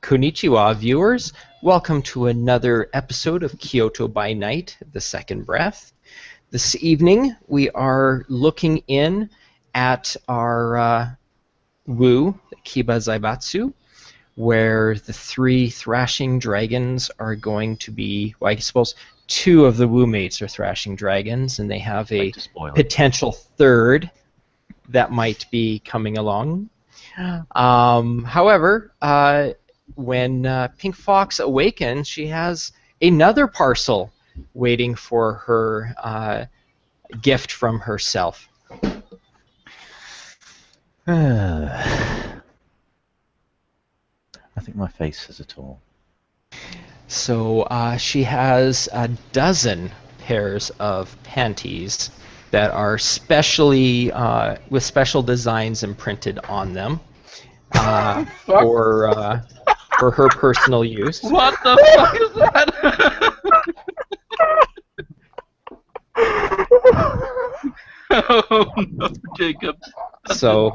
Konnichiwa, viewers. Welcome to another episode of Kyoto by Night, The Second Breath. This evening, we are looking in at our woo, Akiba Zaibatsu, where the three thrashing dragons are going to be, well, I suppose two of the woo mates are thrashing dragons, and they have a potential third that might be coming along. However, when Pink Fox awakens, she has another parcel waiting for her gift from herself. I think my face says it all. So she has a dozen pairs of panties that are specially with special designs imprinted on them for her personal use. What the fuck is that? Oh no, Jacob. So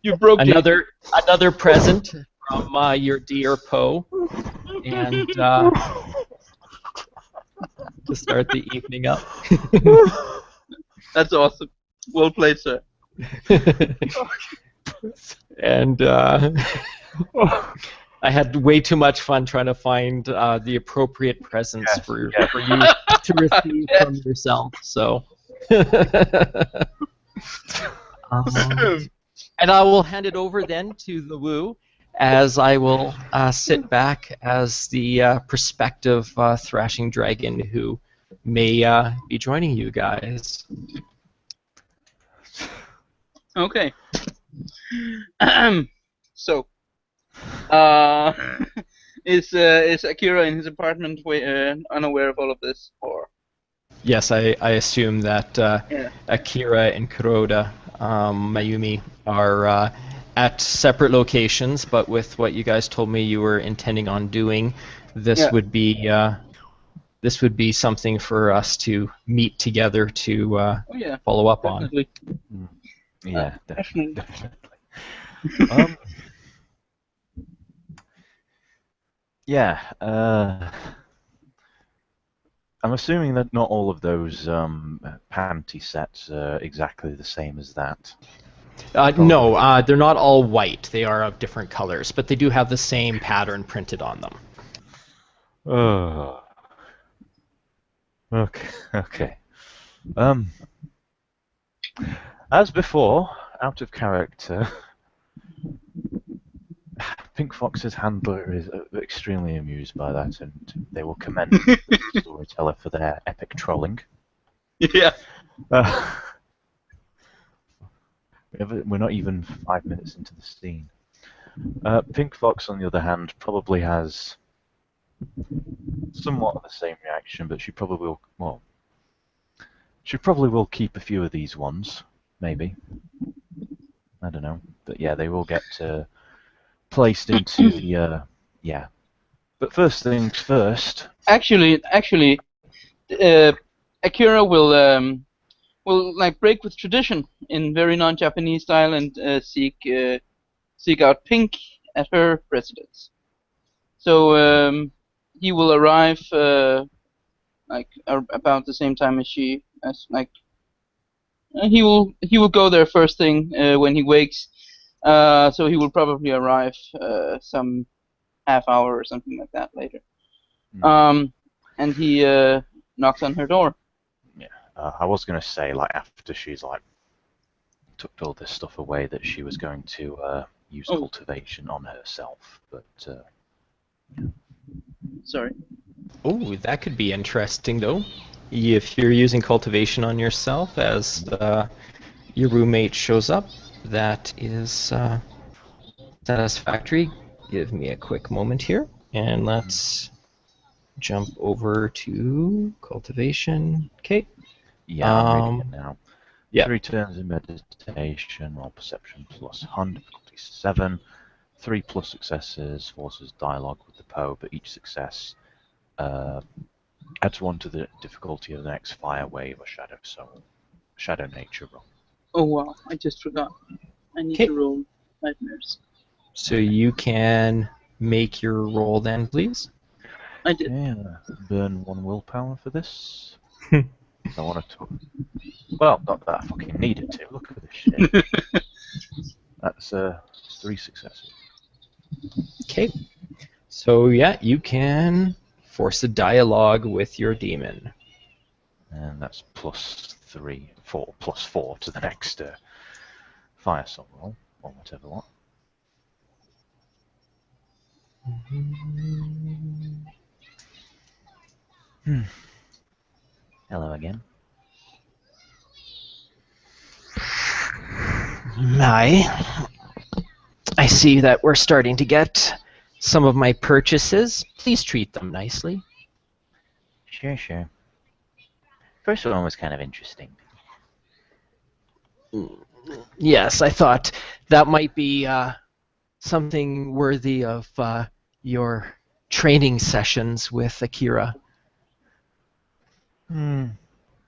You broke another present from your dear Poe, and to start the evening up. That's awesome. Well played, sir. And I had way too much fun trying to find the appropriate presents for you to receive from yourself. So, and I will hand it over then to the woo, as I will sit back as the prospective thrashing dragon who may be joining you guys. Okay. So, is Akira in his apartment unaware of all of this, or? Yes, I assume that Akira and Kuroda, Mayumi, are at separate locations, but with what you guys told me you were intending on doing, this would be something for us to meet together to follow up definitely. on. Yeah, definitely. Yeah, I'm assuming that not all of those panty sets are exactly the same as that. No, they're not all white. They are of different colors, but they do have the same pattern printed on them. Okay. As before, out of character, Pink Fox's handler is extremely amused by that, and they will commend the storyteller for their epic trolling. Yeah. We're not even 5 minutes into the scene. Pink Fox, on the other hand, probably has somewhat of the same reaction, but she probably will. Well, she probably will keep a few of these ones, maybe. I don't know, but yeah, they will get placed into the yeah. But first things first. Actually, Akira will like break with tradition in very non-Japanese style and seek out Pink at her residence. So he will arrive about the same time as she, he will go there first thing when he wakes. So he will probably arrive some half hour or something like that later. And he knocks on her door. Yeah, I was going to say, like, after she's like took all this stuff away, that she was going to use cultivation on herself, but yeah. Sorry. Oh, that could be interesting, though. If you're using cultivation on yourself as your roommate shows up, that is satisfactory. Give me a quick moment here, and let's jump over to cultivation. Okay. Yeah, I'm reading it now. Yeah. 3 turns in meditation, roll perception plus 100, difficulty 7. 3 plus successes forces dialogue with the Poe, but each success adds 1 to the difficulty of the next fire, wave, or shadow nature roll. Oh wow, I just forgot. I need to roll nightmares. So you can make your roll then, please. I did. Yeah, burn 1 willpower for this. I wanted to. Well, not that I fucking needed to. Look at this shit. That's 3 successes. Okay. So yeah, you can force a dialogue with your demon. And that's plus 4 to the next fire song roll, or whatever what. Hello again. I see that we're starting to get some of my purchases. Please treat them nicely. Sure. First one was kind of interesting. Yes, I thought that might be something worthy of your training sessions with Akira.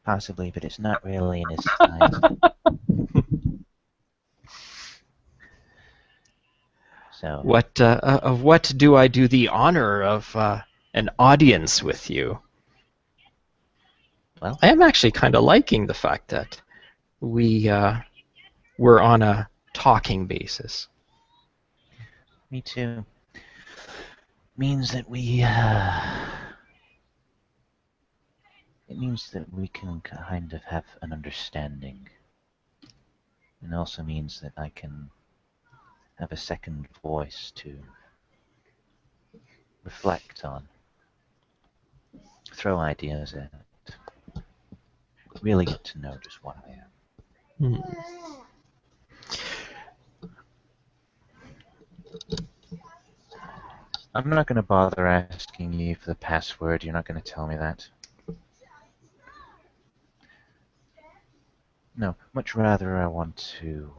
Possibly, but it's not really in his style. So, What do I do the honor of an audience with you? well, I am actually kind of liking the fact that we're on a talking basis. me too. Means that we, it means that we can kind of have an understanding. It also means that I can have a second voice to reflect on, throw ideas at, really get to know just what I am. I'm not going to bother asking you for the password. You're not going to tell me that. No, much rather I want to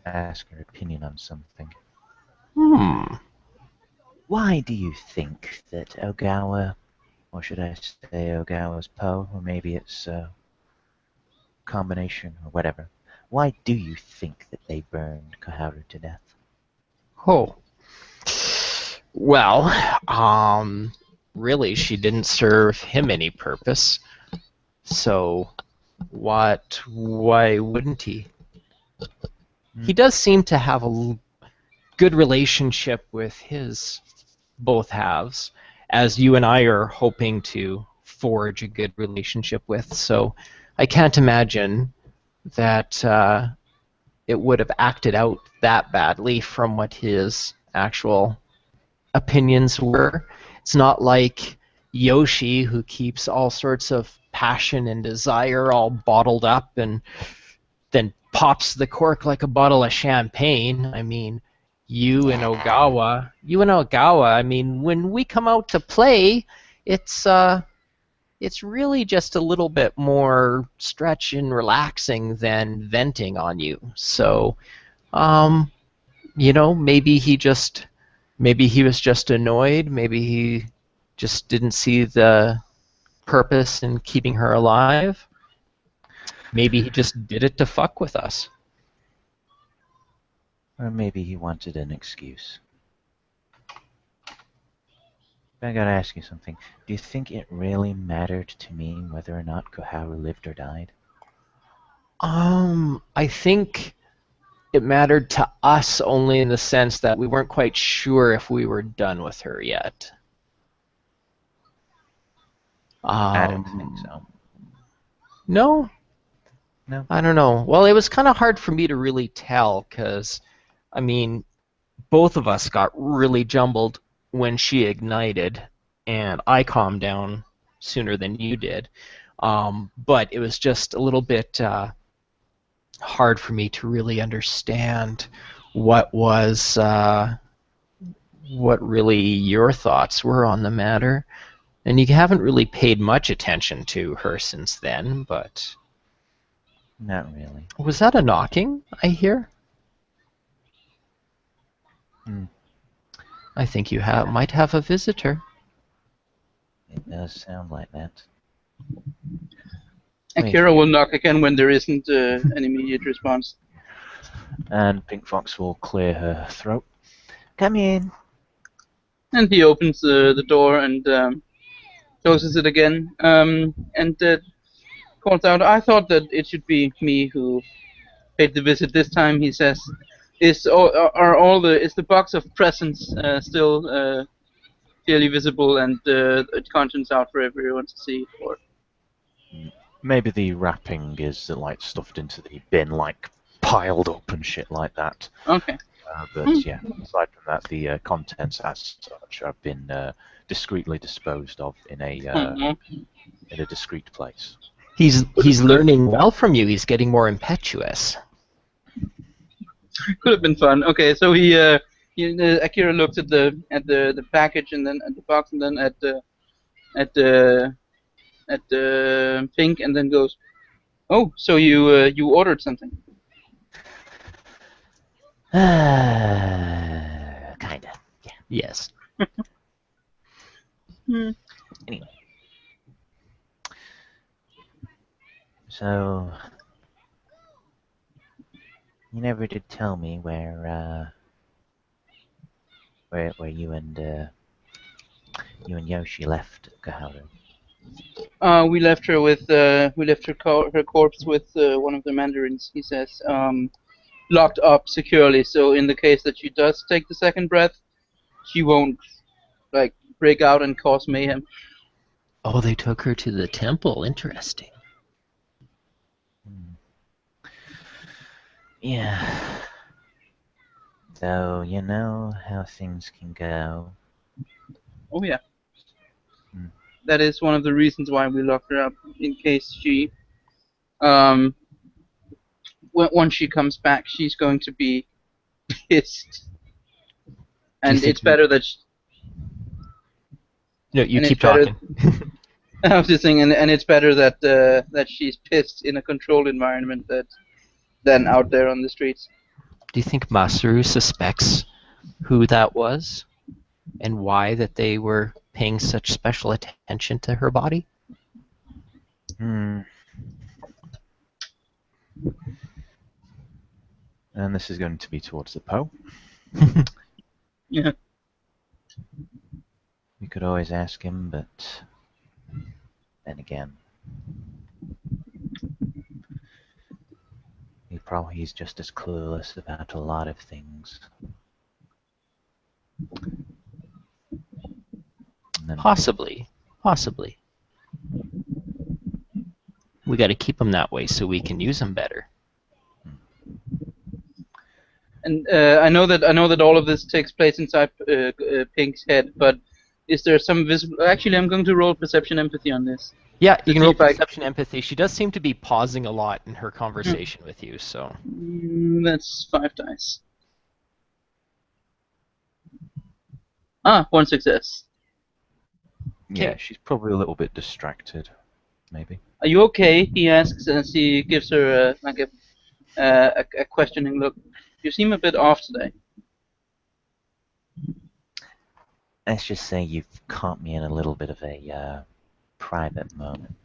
ask your opinion on something. Why do you think that Ogawa, or should I say Ogawa's Po, or maybe it's a combination or whatever, why do you think that they burned Koharu to death? Oh. Well, really, she didn't serve him any purpose. So, why wouldn't he? He does seem to have a good relationship with his both halves, as you and I are hoping to forge a good relationship with. So, I can't imagine that it would have acted out that badly from what his actual opinions were. It's not like Yoshi, who keeps all sorts of passion and desire all bottled up and then pops the cork like a bottle of champagne. I mean, you and Ogawa, I mean, when we come out to play, it's really just a little bit more stretch and relaxing than venting on you. So, maybe he was just annoyed. Maybe he just didn't see the purpose in keeping her alive. Maybe he just did it to fuck with us. Or maybe he wanted an excuse. But I gotta ask you something. Do you think it really mattered to me whether or not Koharu lived or died? I think it mattered to us only in the sense that we weren't quite sure if we were done with her yet. I don't think so. No? No. I don't know. Well, it was kind of hard for me to really tell because, I mean, both of us got really jumbled when she ignited, and I calmed down sooner than you did. But it was just a little bit hard for me to really understand what really your thoughts were on the matter. And you haven't really paid much attention to her since then, but... Not really. Was that a knocking, I hear? I think you might have a visitor. It does sound like that. Akira will knock again when there isn't an immediate response. And Pink Fox will clear her throat. Come in. And he opens the door and closes it again, and calls out, "I thought that it should be me who paid the visit this time." He says, is the box of presents still clearly visible and conscience out for everyone to see? Or Maybe the wrapping is like stuffed into the bin, like piled up and shit like that. okay. But yeah, aside from that, the contents as such have been discreetly disposed of in a discreet place. He's learning well from you. He's getting more impetuous. Could have been fun. Okay, so Akira looks at the package and then at the box and then at the Pink and then goes, "Oh, so you ordered something?" Kinda. Yeah. Yes. Anyway. So you never did tell me where you and Yoshi left Koharu. We left her with her corpse with one of the mandarins. He says, locked up securely. So in the case that she does take the second breath, she won't like break out and cause mayhem. Oh, they took her to the temple. Interesting. Yeah. So you know how things can go. Oh yeah. Hmm. That is one of the reasons why we locked her up, in case she, once she comes back, she's going to be pissed. And it's better that. No, you And keep it's better. talking. I was just saying, and it's better that she's pissed in a controlled environment than out there on the streets. Do you think Masaru suspects who that was and why that they were paying such special attention to her body? And this is going to be towards the Poe. Yeah. We could always ask him, but then again, he's just as clueless about a lot of things. Possibly. We got to keep him that way so we can use him better. And I know that all of this takes place inside Pink's head, but is there some visible? Actually, I'm going to roll perception empathy on this. Yeah, you can roll perception empathy. She does seem to be pausing a lot in her conversation with you, so. That's 5 dice. One success. Yeah, she's probably a little bit distracted, maybe. Are you okay? He asks as he gives her a questioning look. You seem a bit off today. Let's just say you've caught me in a little bit of a private moment.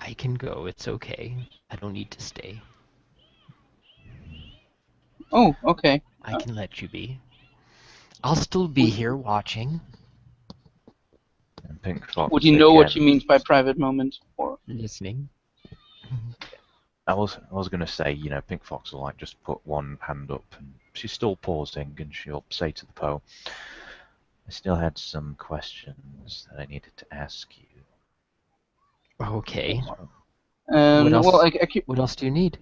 I can go. It's okay. I don't need to stay. Oh, okay. I can let you be. I'll still be here watching. And Pink Fox. Would you know what she means by private moment? Or listening? I was going to say, Pink Fox will just put one hand up, and she's still pausing, and she'll say to the Poe, "I still had some questions that I needed to ask you." Okay. What else? Well, what else do you need?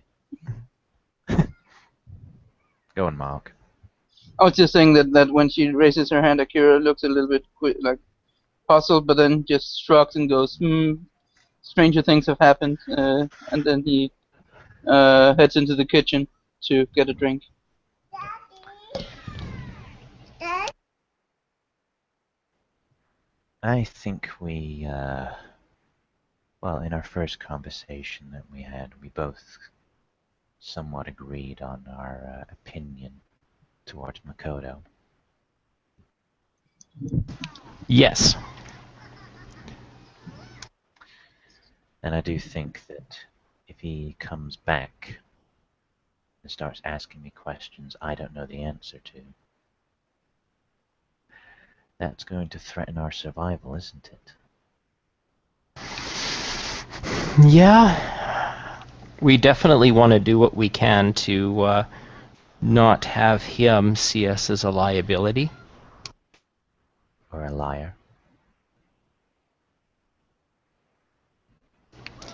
Go on, Mark. I was just saying that when she raises her hand, Akira looks a little bit puzzled, but then just shrugs and goes, stranger things have happened, and then he heads into the kitchen to get a drink. I think we, in our first conversation that we had, we both somewhat agreed on our opinion towards Makoto. Yes. And I do think that if he comes back and starts asking me questions I don't know the answer to, That's going to threaten our survival, isn't it? Yeah, we definitely want to do what we can to not have him see us as a liability. Or a liar.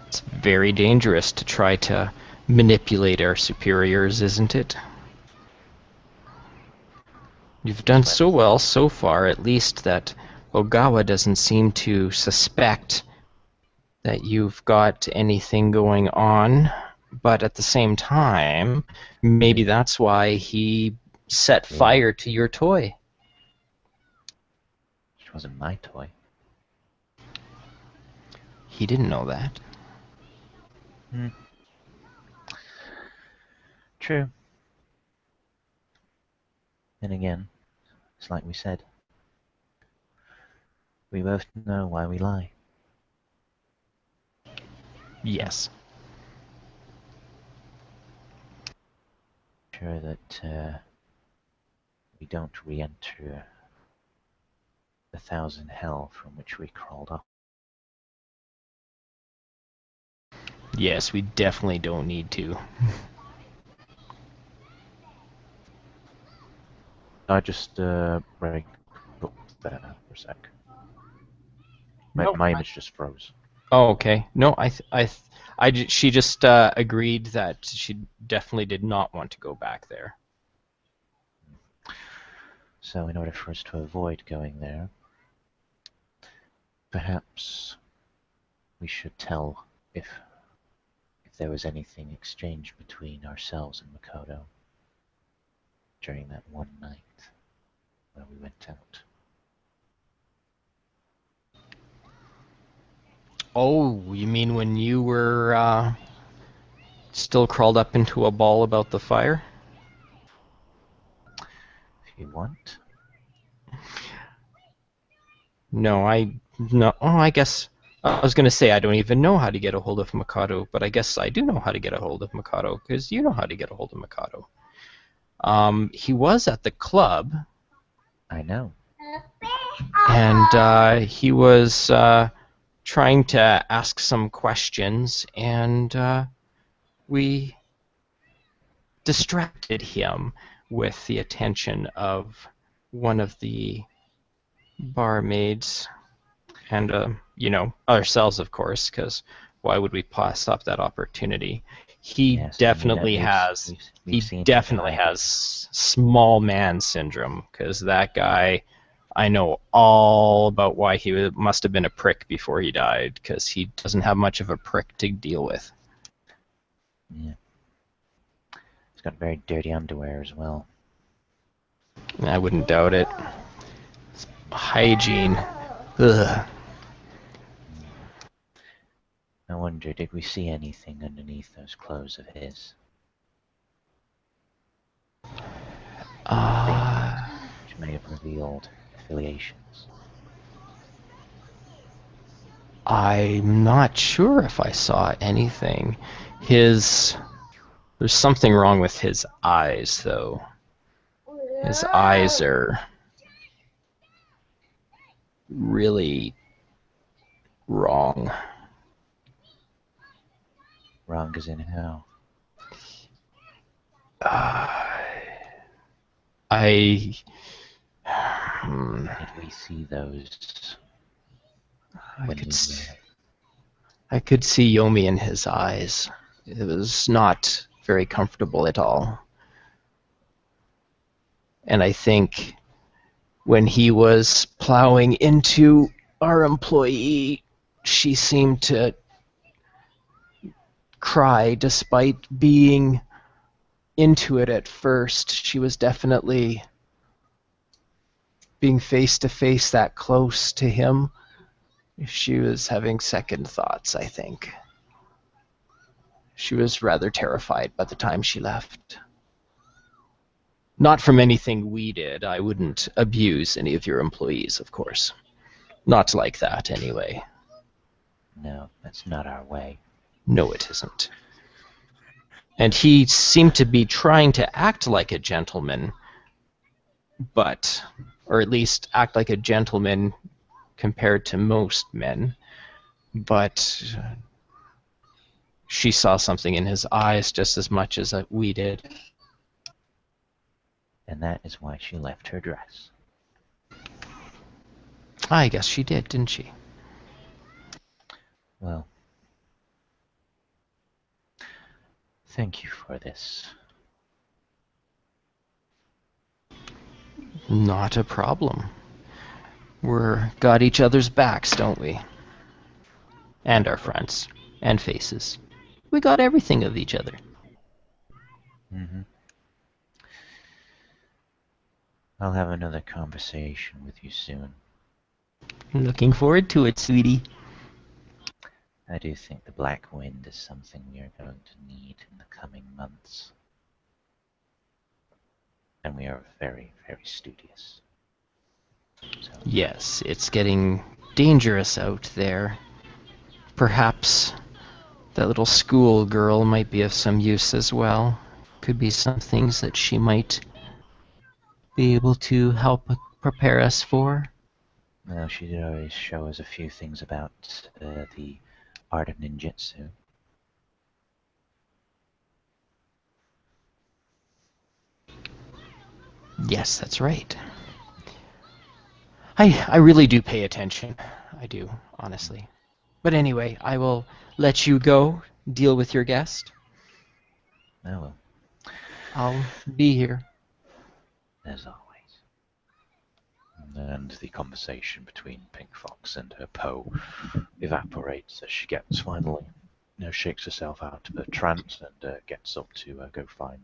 It's very dangerous to try to manipulate our superiors, isn't it? You've done so well so far, at least, that Ogawa doesn't seem to suspect that you've got anything going on. But at the same time, maybe that's why he set fire to your toy. It wasn't my toy. He didn't know that. True. And again, it's like we said. We both know why we lie. Yes. Sure that we don't re-enter the thousand hell from which we crawled up. Yes, we definitely don't need to. I just break book better for a sec. My image just froze. Oh, okay. No, she just agreed that she definitely did not want to go back there. So in order for us to avoid going there, perhaps we should tell if there was anything exchanged between ourselves and Makoto during that one night when we went out. Oh, you mean when you were still crawled up into a ball about the fire? If you want. No. Oh, I guess I was gonna say I don't even know how to get a hold of Makoto, but I guess I do know how to get a hold of Makoto because you know how to get a hold of Makoto. He was at the club. I know. And he was trying to ask some questions, and we distracted him with the attention of one of the barmaids, and ourselves, of course, because why would we pass up that opportunity? He definitely has small man syndrome, because that guy, I know all about why he must have been a prick before he died, because he doesn't have much of a prick to deal with. Yeah. He's got very dirty underwear as well. I wouldn't doubt it. Hygiene. Ugh. I wonder, did we see anything underneath those clothes of his? Which may have revealed affiliations. I'm not sure if I saw anything. There's something wrong with his eyes, though. His eyes are really wrong. Wrong as in how? Did we see those? I could see Yomi in his eyes. It was not very comfortable at all. And I think when he was plowing into our employee, she seemed to cry despite being into it at first. She was definitely being face to face that close to him. She was having second thoughts, I think. She was rather terrified by the time she left. Not from anything we did. I wouldn't abuse any of your employees, of course. Not like that, anyway. No, that's not our way. No, it isn't. And he seemed to be trying to act like a gentleman, but or at least act like a gentleman compared to most men. But she saw something in his eyes just as much as we did. And that is why she left her dress. I guess she did, didn't she? Well, thank you for this. Not a problem. We're got each other's backs, don't we? And our fronts. And faces. We got everything of each other. Mm-hmm. I'll have another conversation with you soon. Looking forward to it, sweetie. I do think the Black Wind is something we are going to need in the coming months. And we are very, very studious. So, Yes, it's getting dangerous out there. Perhaps that little school girl might be of some use as well. Could be some things that she might be able to help prepare us for. well, she did always show us a few things about the art of ninjutsu. Yes, that's right. I really do pay attention. I do, honestly. But anyway, I will let you go deal with your guest. Oh well, I'll be here. as always. And the conversation between Pink Fox and her Poe evaporates as she gets finally, shakes herself out of her trance and gets up to go find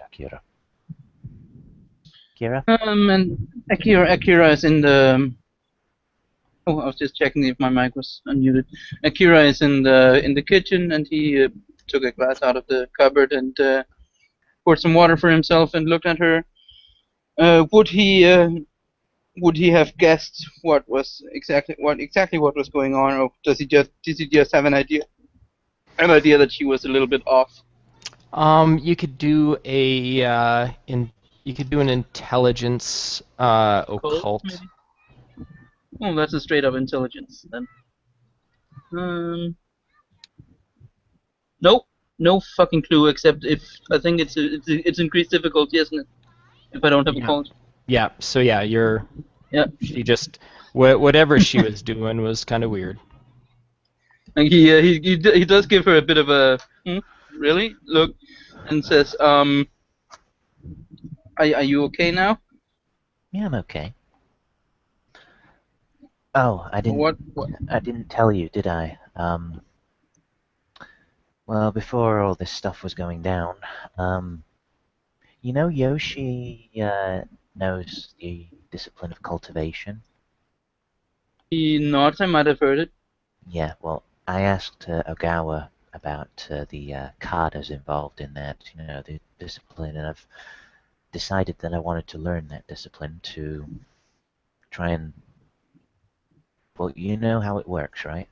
Akira. Akira? And Akira is in the. Oh, I was just checking if my mic was unmuted. Akira is in the kitchen, and he took a glass out of the cupboard and poured some water for himself and looked at her. Would he have guessed what exactly what was going on, or does he just have an idea that she was a little bit off? You could do you could do an intelligence occult. Maybe? Oh, that's a straight up intelligence then. Nope, no fucking clue. Except if I think it's increased difficulty, isn't it? If I don't have a cult. Yeah. So yeah, Yeah. she just whatever she was doing was kind of weird. And he does give her a bit of a really look, and says, are you okay now? Yeah, I'm okay. Oh, I What? didn't tell you, did I? Well, before all this stuff was going down, Yoshi knows the discipline of cultivation. He nods. I might have heard it. Yeah, well, I asked Ogawa about the katas involved in that, the discipline, and I've decided that I wanted to learn that discipline to try and, well, you know how it works, right?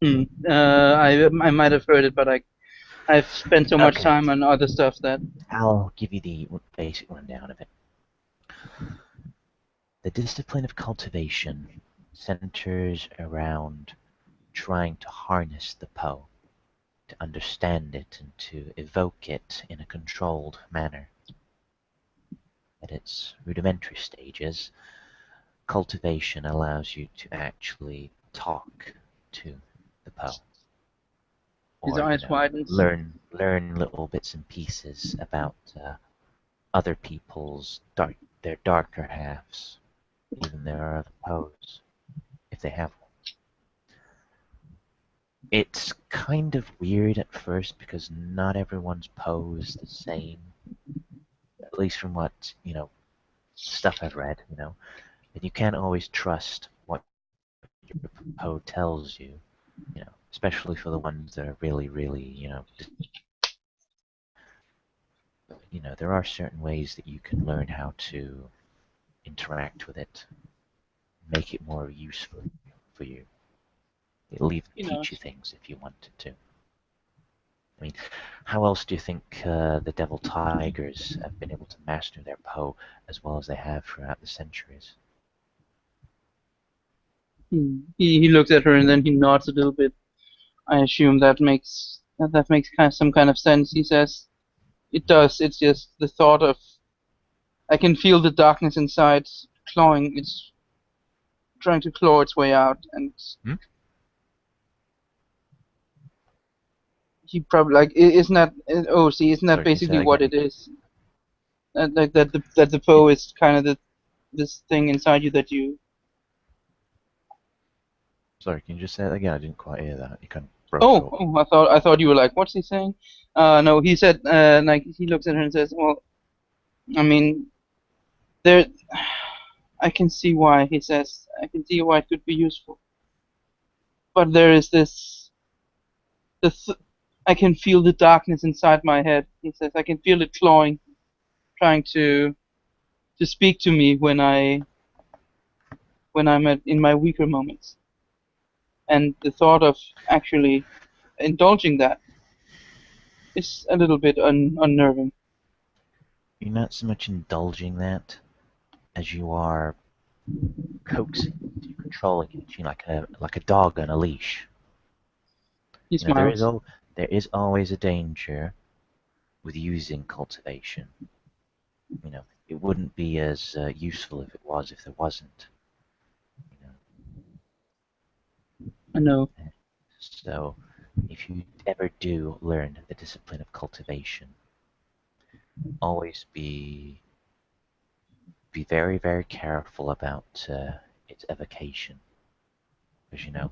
I might have heard it, but I've spent so much Okay. time on other stuff that I'll give you the basic rundown of it. The discipline of cultivation centers around trying to harness the Po, to understand it and to evoke it in a controlled manner. At its rudimentary stages, cultivation allows you to actually talk to the Po. his Or, eyes widens. learn little bits and pieces about other people's their darker halves, even their other Poes, if they have one. It's kind of weird at first because not everyone's Po is the same. At least from what, stuff I've read, and you can't always trust what your Po tells you, especially for the ones that are really, really, there are certain ways that you can learn how to interact with it, make it more useful for you. It'll even teach you things if you wanted to. I mean, how else do you think the Devil Tigers have been able to master their Po as well as they have throughout the centuries? He looks at her and then he nods a little bit. I assume that makes some kind of sense. He says, "It does. It's just the thought of I can feel the darkness inside clawing. It's trying to claw its way out, and Hmm? he probably like isn't that oh see isn't that Sorry, can you say basically that what again? it is? Like that the foe is kind of this thing inside you that you Sorry, can you just say that again? I didn't quite hear that. You kind of broke up. I thought you were like, what's he saying? No, he said like he looks at her and says, well, I mean, there, I can see why. He says, I can see why it could be useful, but there is this. I can feel the darkness inside my head. He says, I can feel it clawing, trying to speak to me when I'm in my weaker moments, and the thought of actually indulging that is a little bit unnerving. You're not so much indulging that as you are coaxing it, you're controlling it, like a dog on a leash. He You know, smiles. there is always a danger with using cultivation. You know, it wouldn't be as useful if there wasn't. You I know. know, so if you ever do learn the discipline of cultivation, always be very very careful about its evocation, because you know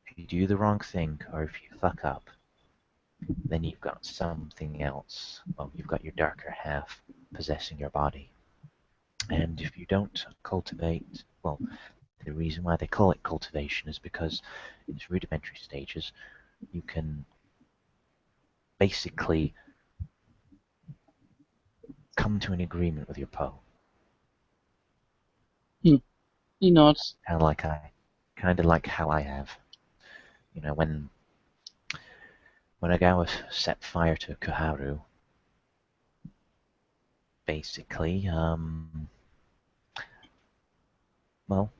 if you do the wrong thing or if you fuck up, then you've got something else. Well, you've got your darker half possessing your body. And if you don't cultivate, well, the reason why they call it cultivation is because in its rudimentary stages, you can basically come to an agreement with your Po. Hmm. He nods. Kind of like how I have. You know, when a guy set fire to Koharu, basically, well,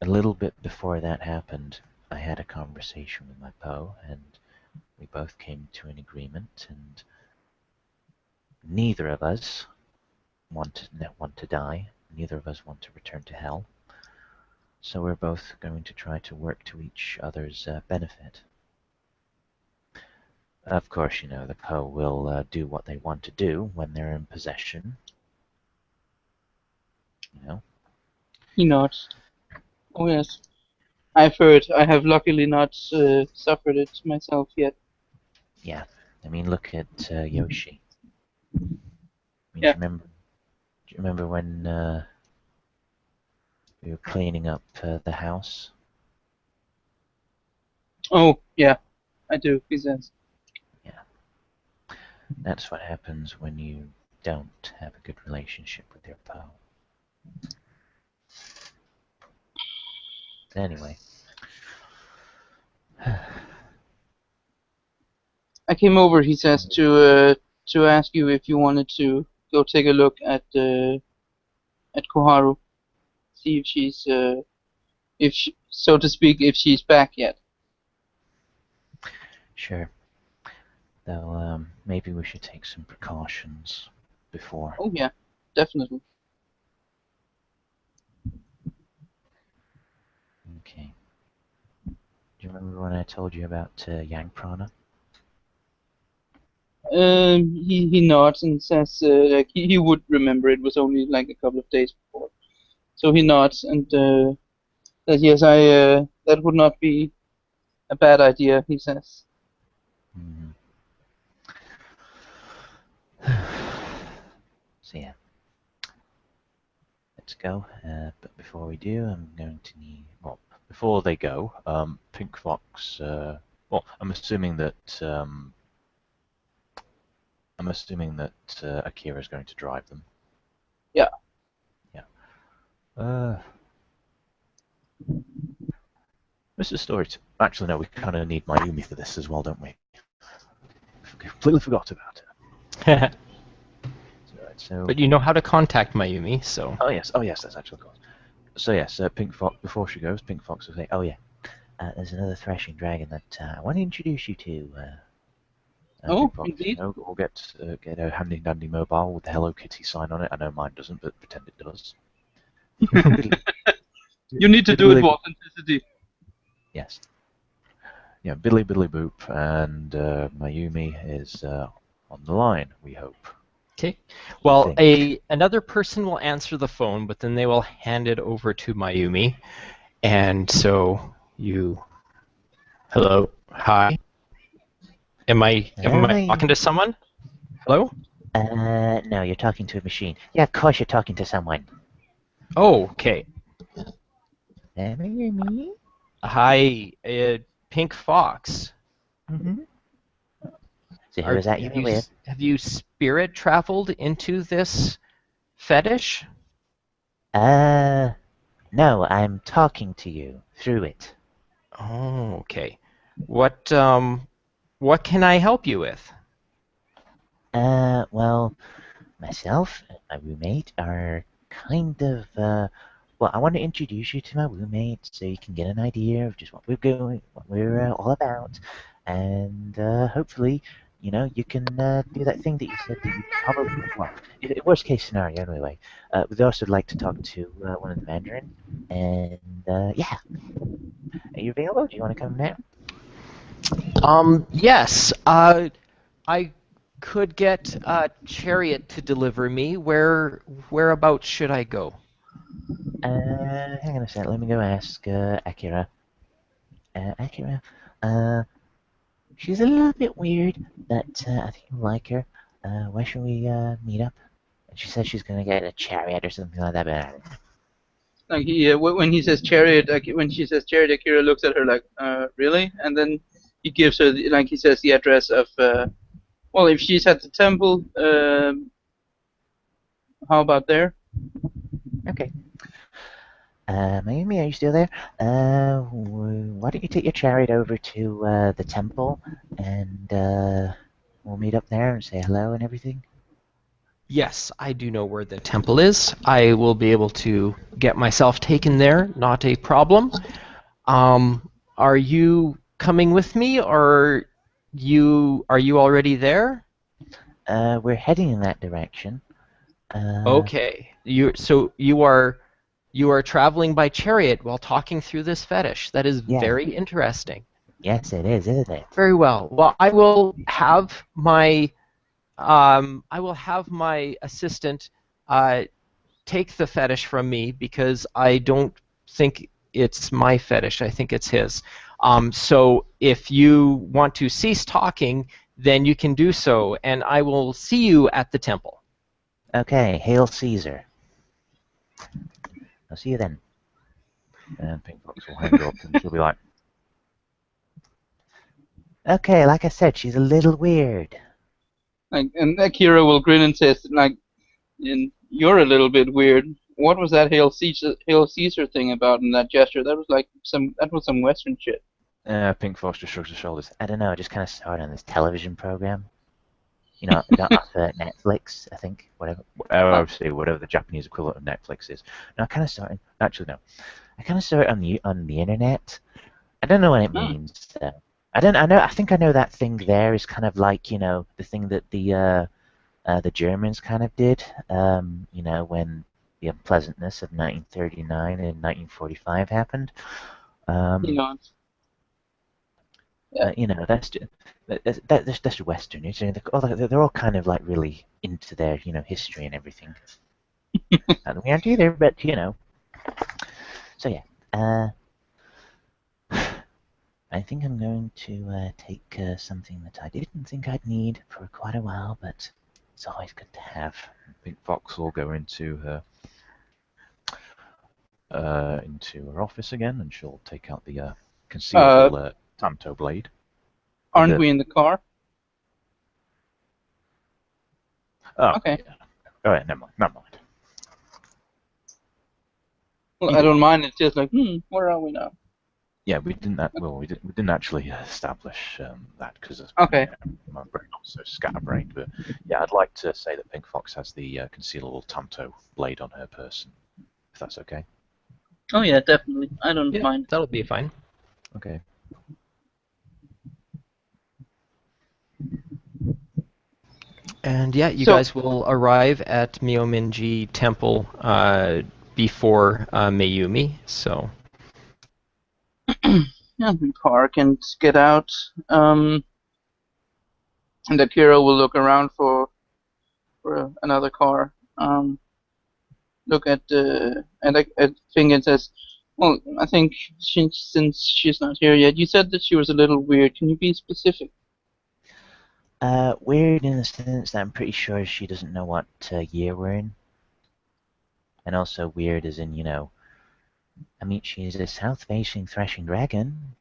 a little bit before that happened, I had a conversation with my Po, and we both came to an agreement, and neither of us want to die. Neither of us want to return to hell. So we're both going to try to work to each other's benefit. Of course, you know, the Po will do what they want to do when they're in possession. You know, He nods. Oh yes, I've heard. I have luckily not suffered it myself yet. yeah. I mean, look at Yoshi. I mean, Yeah. do you remember when we were cleaning up the house? Oh yeah, I do. He says. Yeah, that's what happens when you don't have a good relationship with your Po. Anyway, I came over. He says to ask you if you wanted to go take a look at Koharu, see if she's if she, so to speak, if she's back yet. sure. Though maybe we should take some precautions before. Oh yeah, definitely. Okay. Do you remember when I told you about Yang Prana? He nods and says like he would remember. It was only like a couple of days before. So he nods and says yes. I that would not be a bad idea. He says. Mhm. So yeah, let's go. But before we do, I'm going to need. Well, before they go, Pink Fox. Well, I'm assuming that Akira is going to drive them. Yeah. Yeah. Uh, Mr. Story. Actually, no. We kind of need Mayumi for this as well, don't we? completely forgot about her. So, But you know how to contact Mayumi, so. oh yes, that's actually cool. So yes, Pink Fox. Before she goes, Pink Fox will say, "Oh yeah, there's another threshing dragon that I want to introduce you to." Oh, Pink Fox, indeed. we'll get a handy dandy mobile with the Hello Kitty sign on it. I know mine doesn't, but pretend it does. You need to do it for authenticity. Yes. Yeah, Billy Boop and Mayumi is on the line, we hope. Okay. Well, another person will answer the phone, but then they will hand it over to Mayumi. And so you, hello, hi. Am I talking to someone? Hello? No, you're talking to a machine. Yeah, of course you're talking to someone. Oh, okay. Me? Hi, Pink Fox. Mm-hmm. So who is that you're with? Have you spirit traveled into this fetish? No, I'm talking to you through it. Oh, okay. What can I help you with? Well, myself and my roommate are kind of, well, I want to introduce you to my roommate so you can get an idea of just what we're all about, and hopefully, you can do that thing that you said that you probably, well, worst case scenario anyway. We'd also like to talk to one of the Mandarin, and yeah, are you available? Do you want to come now? Yes. I could get a chariot to deliver me. Whereabouts should I go? Hang on a sec. Let me go ask Akira. Akira. She's a little bit weird, but I think you'll like her. Where should we meet up? And she says she's gonna get a chariot or something like that. But I don't know. Like when he says chariot, when she says chariot, Akira looks at her like, really? And then he gives her, he says the address of, well, if she's at the temple, how about there? Okay. Mayumi, are you still there? Why don't you take your chariot over to the temple, and we'll meet up there and say hello and everything? Yes, I do know where the temple is. I will be able to get myself taken there, not a problem. Are you coming with me, or are you already there? We're heading in that direction. Okay. You are traveling by chariot while talking through this fetish. That is Yeah. very interesting. Yes, it is, isn't it? Very well. Well, I will have my assistant take the fetish from me because I don't think it's my fetish. I think it's his. So if you want to cease talking, then you can do so, and I will see you at the temple. Okay, hail Caesar. I'll see you then. And Pink Fox will hang up and she'll be like, Okay, like I said, she's a little weird. And Akira will grin and says, you're a little bit weird. What was that Hail Caesar thing about in that gesture? That was some Western shit. Pink Fox just shrugs her shoulders. I don't know, I just kind of started on this television program. Off Netflix, I think, whatever. Obviously, whatever the Japanese equivalent of Netflix is. No, I kind of started. Actually, no. I kind of started on the internet. I don't know what it means. I don't. I know. I think I know that thing there is kind of like the thing that the Germans kind of did. When the unpleasantness of 1939 and 1945 happened. That's just Western. They're all kind of like really into their history and everything. And we aren't either, but So yeah, I think I'm going to take something that I didn't think I'd need for quite a while, but it's always good to have. Pink Fox will go into her office again, and she'll take out the concealable Tanto blade. Aren't we in the car? Oh, okay. Yeah. All right, never mind. Well, I don't mind. It's just like, where are we now? Yeah, we didn't. We didn't actually establish that because Okay. my brain was so scatterbrained. But yeah, I'd like to say that Pink Fox has the concealable Tanto blade on her person, if that's okay. Oh yeah, definitely. I don't Yeah, mind. that'll be fine. Okay. And yeah, you So- guys will arrive at Myominji Temple before Mayumi. So Yeah, we park and get out. And Akira will look around for another car. Look at Fing and says, "Well, I think since she's not here yet, you said that she was a little weird. Can you be specific?" Weird in the sense that I'm pretty sure she doesn't know what year we're in. And also weird as in, I mean, she's a south-facing threshing dragon.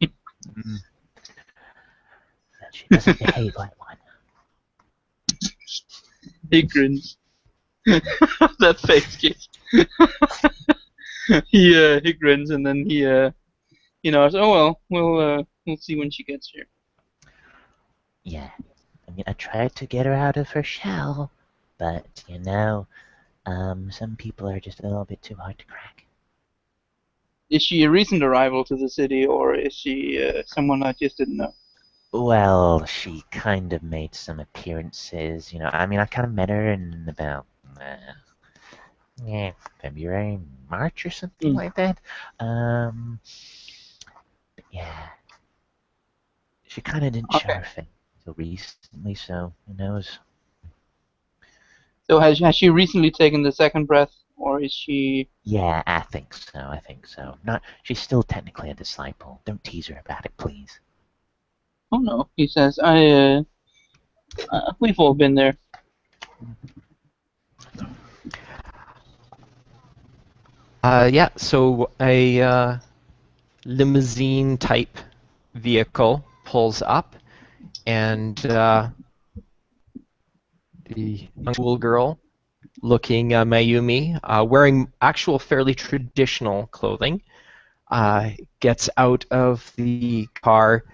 Mm. But she doesn't behave like one. He grins. That face, kid. he grins and then he nods. Oh well, we'll see when she gets here. Yeah. I mean, I tried to get her out of her shell, but, some people are just a little bit too hard to crack. Is she a recent arrival to the city, or is she someone I just didn't know? Well, she kind of made some appearances, I mean, I kind of met her in about, February, March or something like that. But yeah. She kind of didn't show Okay. her face until recently, so who knows? So has she recently taken the second breath, or is she? Yeah, I think so. I think so. Not. She's still technically a disciple. Don't tease her about it, please. Oh no, he says. We've all been there. yeah, so a limousine type vehicle pulls up, and the young schoolgirl looking Mayumi, wearing actual fairly traditional clothing, gets out of the car.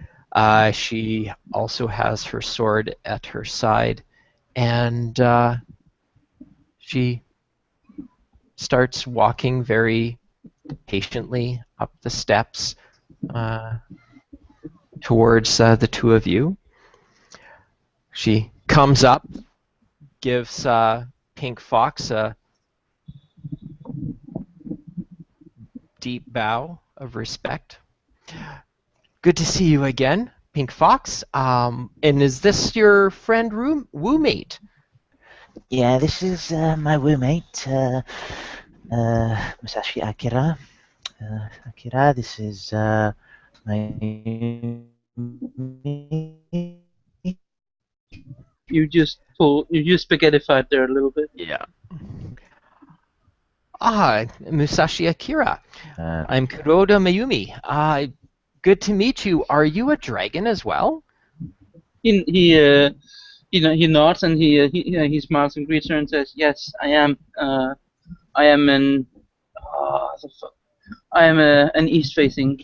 She also has her sword at her side, and she starts walking very patiently up the steps towards the two of you. She comes up, gives Pink Fox a deep bow of respect. Good to see you again, Pink Fox. And is this your friend Woo-mate? Yeah, this is my roommate, Musashi Akira. Akira, this is my. You just spaghettified there a little bit. Yeah. Ah, Musashi Akira. I'm Kuroda Mayumi. Good to meet you. Are you a dragon as well? He nods and he smiles and greets her and says, "Yes, I am. I am an an east-facing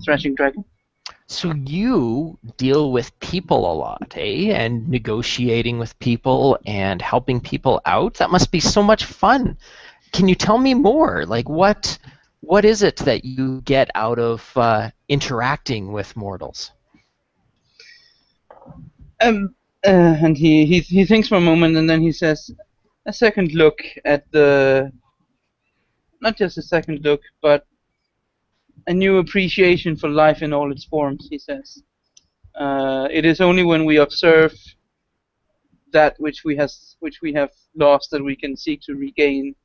threshing dragon." So you deal with people a lot, eh? And negotiating with people and helping people out. That must be so much fun. Can you tell me more? Like what is it that you get out of interacting with mortals? And he thinks for a moment and then he says, a second look at the, not just a second look, but a new appreciation for life in all its forms, he says. It is only when we observe that which we have lost that we can seek to regain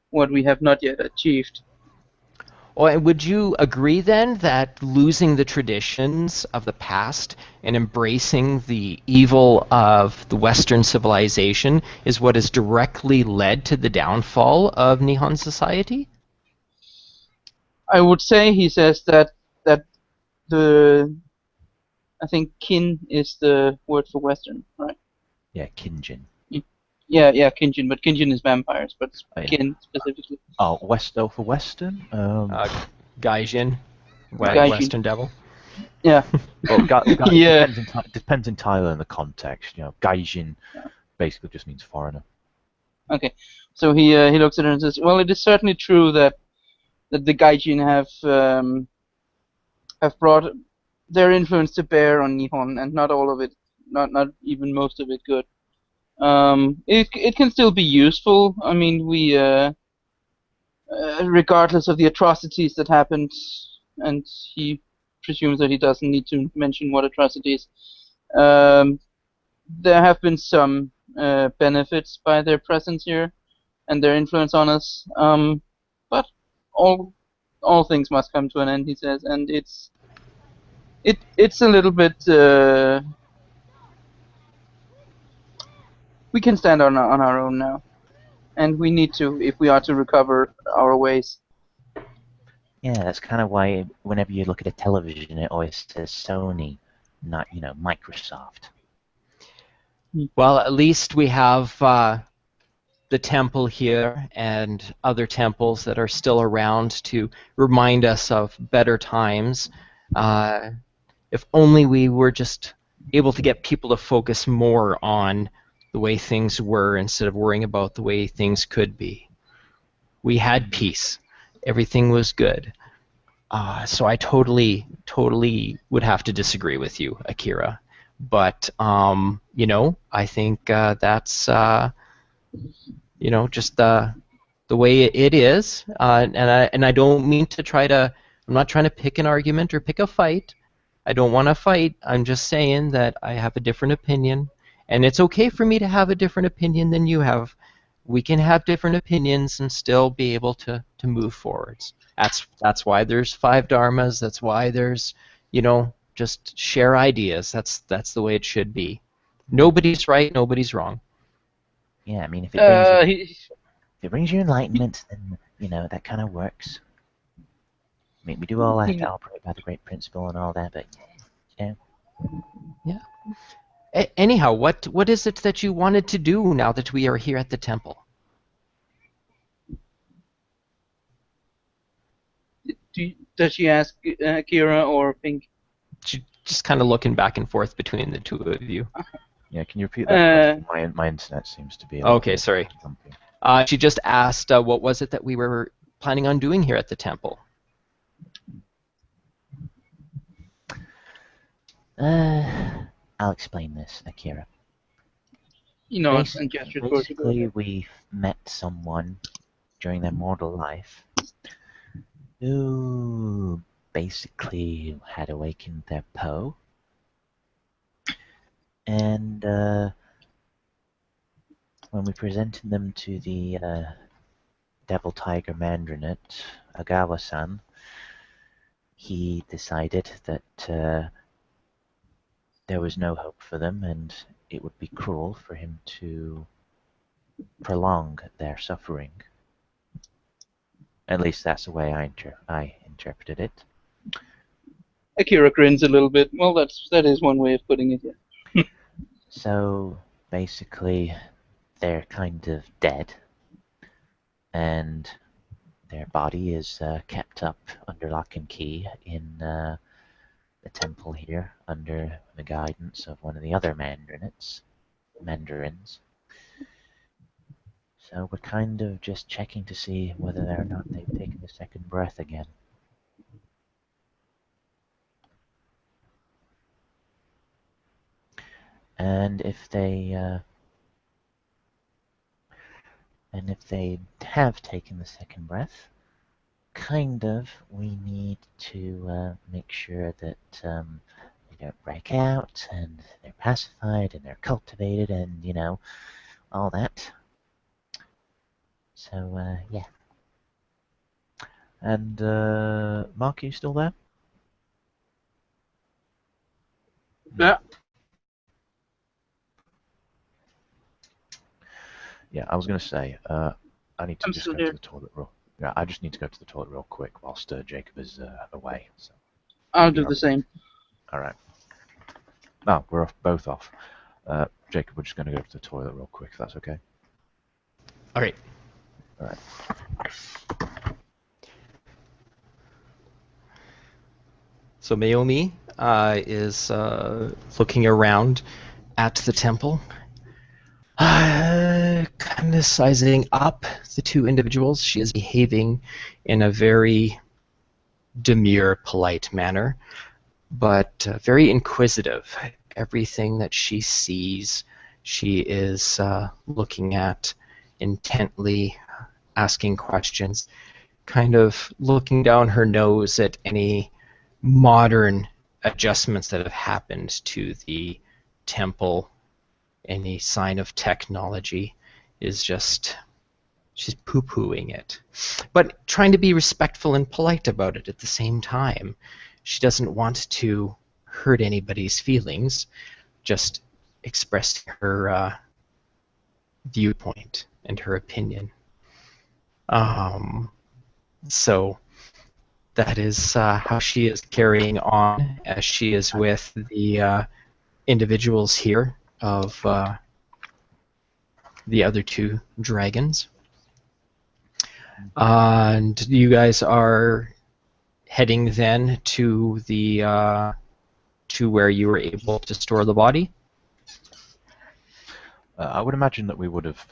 what we have not yet achieved. Well, would you agree then that losing the traditions of the past and embracing the evil of the Western civilization is what has directly led to the downfall of Nihon society? I would say, he says, that the, I think kin is the word for Western, right? Yeah, Kinjin. Yeah, Kinjin, but Kinjin is vampires, but Oh, yeah. kin specifically. Oh, for Western? Gaijin, Gaijin. Western Devil. Yeah. Well, Yeah. depends entirely on the context. You know, Gaijin basically just means foreigner. Okay. So he looks at her and says, "Well, it is certainly true that the Gaijin have brought their influence to bear on Nihon, and not all of it, not even most of it good. It can still be useful. I mean, we regardless of the atrocities that happened, and he presumes that he doesn't need to mention what atrocities. There have been some benefits by their presence here and their influence on us. But all things must come to an end, he says, and it's a little bit. We can stand on our own now, and we need to if we are to recover our ways. Yeah, that's kind of why whenever you look at a television, it always says Sony, not, Microsoft. Well, at least we have the temple here and other temples that are still around to remind us of better times. If only we were just able to get people to focus more on the way things were instead of worrying about the way things could be. We had peace. Everything was good. So I totally would have to disagree with you, Akira. But I think that's just the way it is. And I don't mean to try to. I'm not trying to pick an argument or pick a fight. I don't want to fight. I'm just saying that I have a different opinion, and it's okay for me to have a different opinion than you have. We can have different opinions and still be able to move forwards. That's why there's 5 dharmas. That's why there's just share ideas. That's the way it should be. Nobody's right. Nobody's wrong. Yeah, I mean, if it He, brings you enlightenment, then that kind of works. I mean, we do all have to operate by the great principle and all that, but Yeah. Anyhow, what is it that you wanted to do now that we are here at the temple? does she ask Kira or Pink? She just kind of looking back and forth between the two of you. Yeah, can you repeat that question? My internet seems to be a Okay, sorry. jumpy. She just asked what was it that we were planning on doing here at the temple? I'll explain this, Akira. He nods and gestures towards the door. Basically, we met someone during their mortal life who basically had awakened their Po. And when we presented them to the Devil Tiger Mandarinate, Agawa-san, he decided that there was no hope for them, and it would be cruel for him to prolong their suffering. At least that's the way I interpreted it. Akira grins a little bit. Well, that is one way of putting it, yeah. So basically, they're kind of dead, and their body is kept up under lock and key in the temple here, under the guidance of one of the other mandarins. So we're kind of just checking to see whether or not they've taken a second breath again. And if they have taken the second breath, we need to make sure that they don't break out, and they're pacified, and they're cultivated, and all that. So yeah. And Mark, are you still there? Yeah. Yeah, I was going to say, I need to I'm just still go to here. the toilet Yeah, I just need to go to the toilet real quick whilst Jacob is away. So. I'll do the same. All right. No, we're both off. Jacob, we're just going to go to the toilet real quick, if that's okay. All right. All right. So Mayumi is looking around at the temple, kind of sizing up the two individuals. She is behaving in a very demure, polite manner, but very inquisitive. Everything that she sees, she is looking at intently, asking questions, kind of looking down her nose at any modern adjustments that have happened to the temple. Any sign of technology is just, she's poo-pooing it, but trying to be respectful and polite about it at the same time. She doesn't want to hurt anybody's feelings, just expressing her viewpoint and her opinion. So that is how she is carrying on, as she is with the individuals here of the other two dragons. And you guys are heading then to the to where you were able to store the body. I would imagine that we would have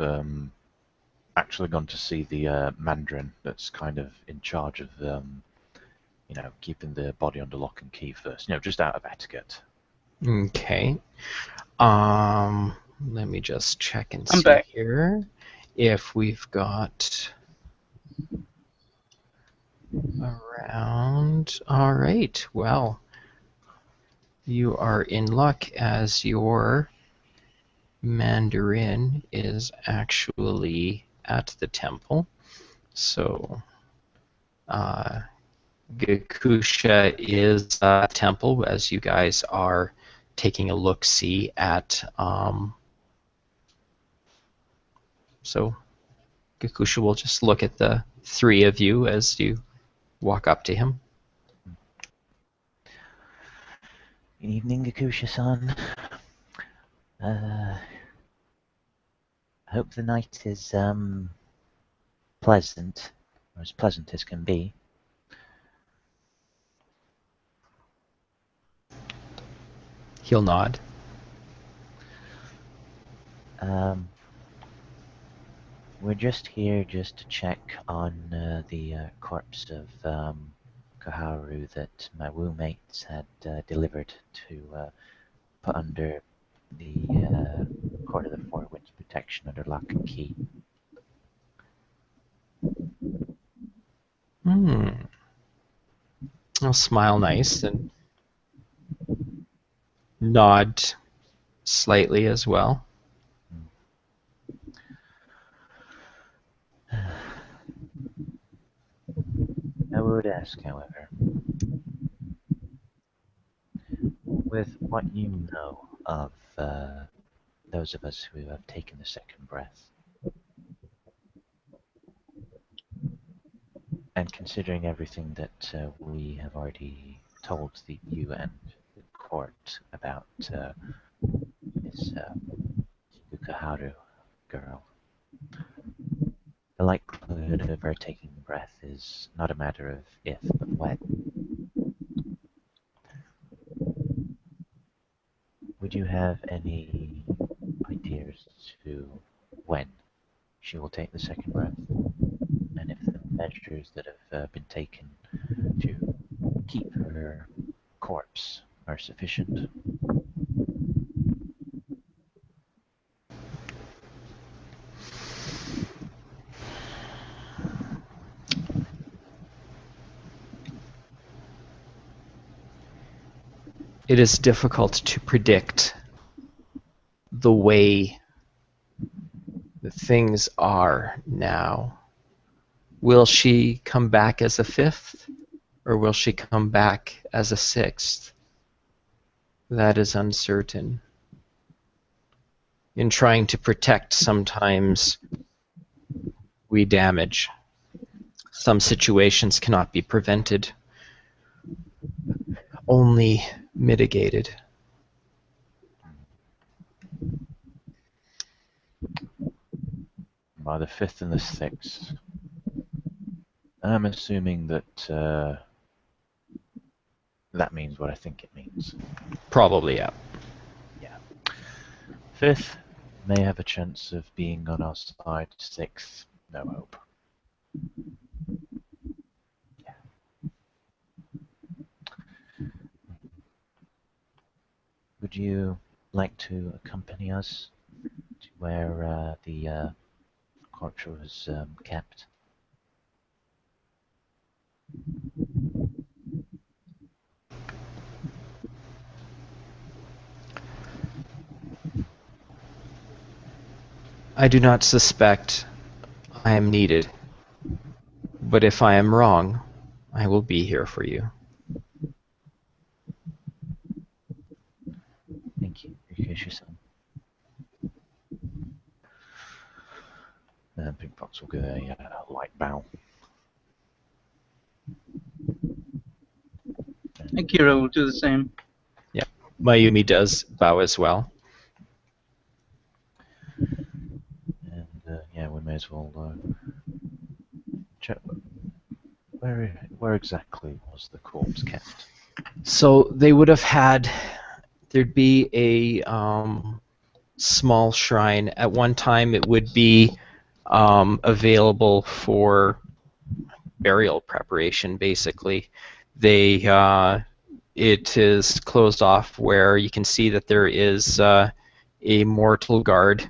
actually gone to see the Mandarin that's kind of in charge of keeping the body under lock and key first. Just out of etiquette. Okay. Let me just check and I'm see back. here if we've got around. All right. Well, you are in luck, as your Mandarin is actually at the temple. So, Gakusha is temple, as you guys are taking a look-see at. So Gakusha will just look at the three of you as you walk up to him. Good evening, Gakusha-san. I hope the night is pleasant, or as pleasant as can be. He'll nod. We're just here just to check on the corpse of Koharu that my woo-mates had delivered to put under the Court of the Four Winds protection under lock and key. I'll smile nice and nod slightly as well. I would ask, however, with what you know of those of us who have taken the second breath, and considering everything that we have already told the UN court about this Koharu girl, the likelihood of her taking the breath is not a matter of if, but when. Would you have any ideas to when she will take the second breath? And if the measures that have been taken to keep her corpse are sufficient? It is difficult to predict the way that things are now. Will she come back as a fifth, or will she come back as a sixth? That is uncertain. In trying to protect, sometimes we damage. Some situations cannot be prevented, only mitigated. By the 5th and the 6th, I'm assuming that That means what I think it means. Probably, yeah. Yeah. 5th, may have a chance of being on our side. 6th, no hope. Yeah. Would you like to accompany us to where the corpse was kept? I do not suspect I am needed, but if I am wrong, I will be here for you. Thank you. Here's your son. And Pink Fox will give a light bow. Akira will do the same. Yeah, Mayumi does bow as well. And yeah, we may as well check. Where exactly was the corpse kept? So they would have had, there'd be a small shrine. At one time it would be available for burial preparation, basically. It is closed off where you can see that there is a mortal guard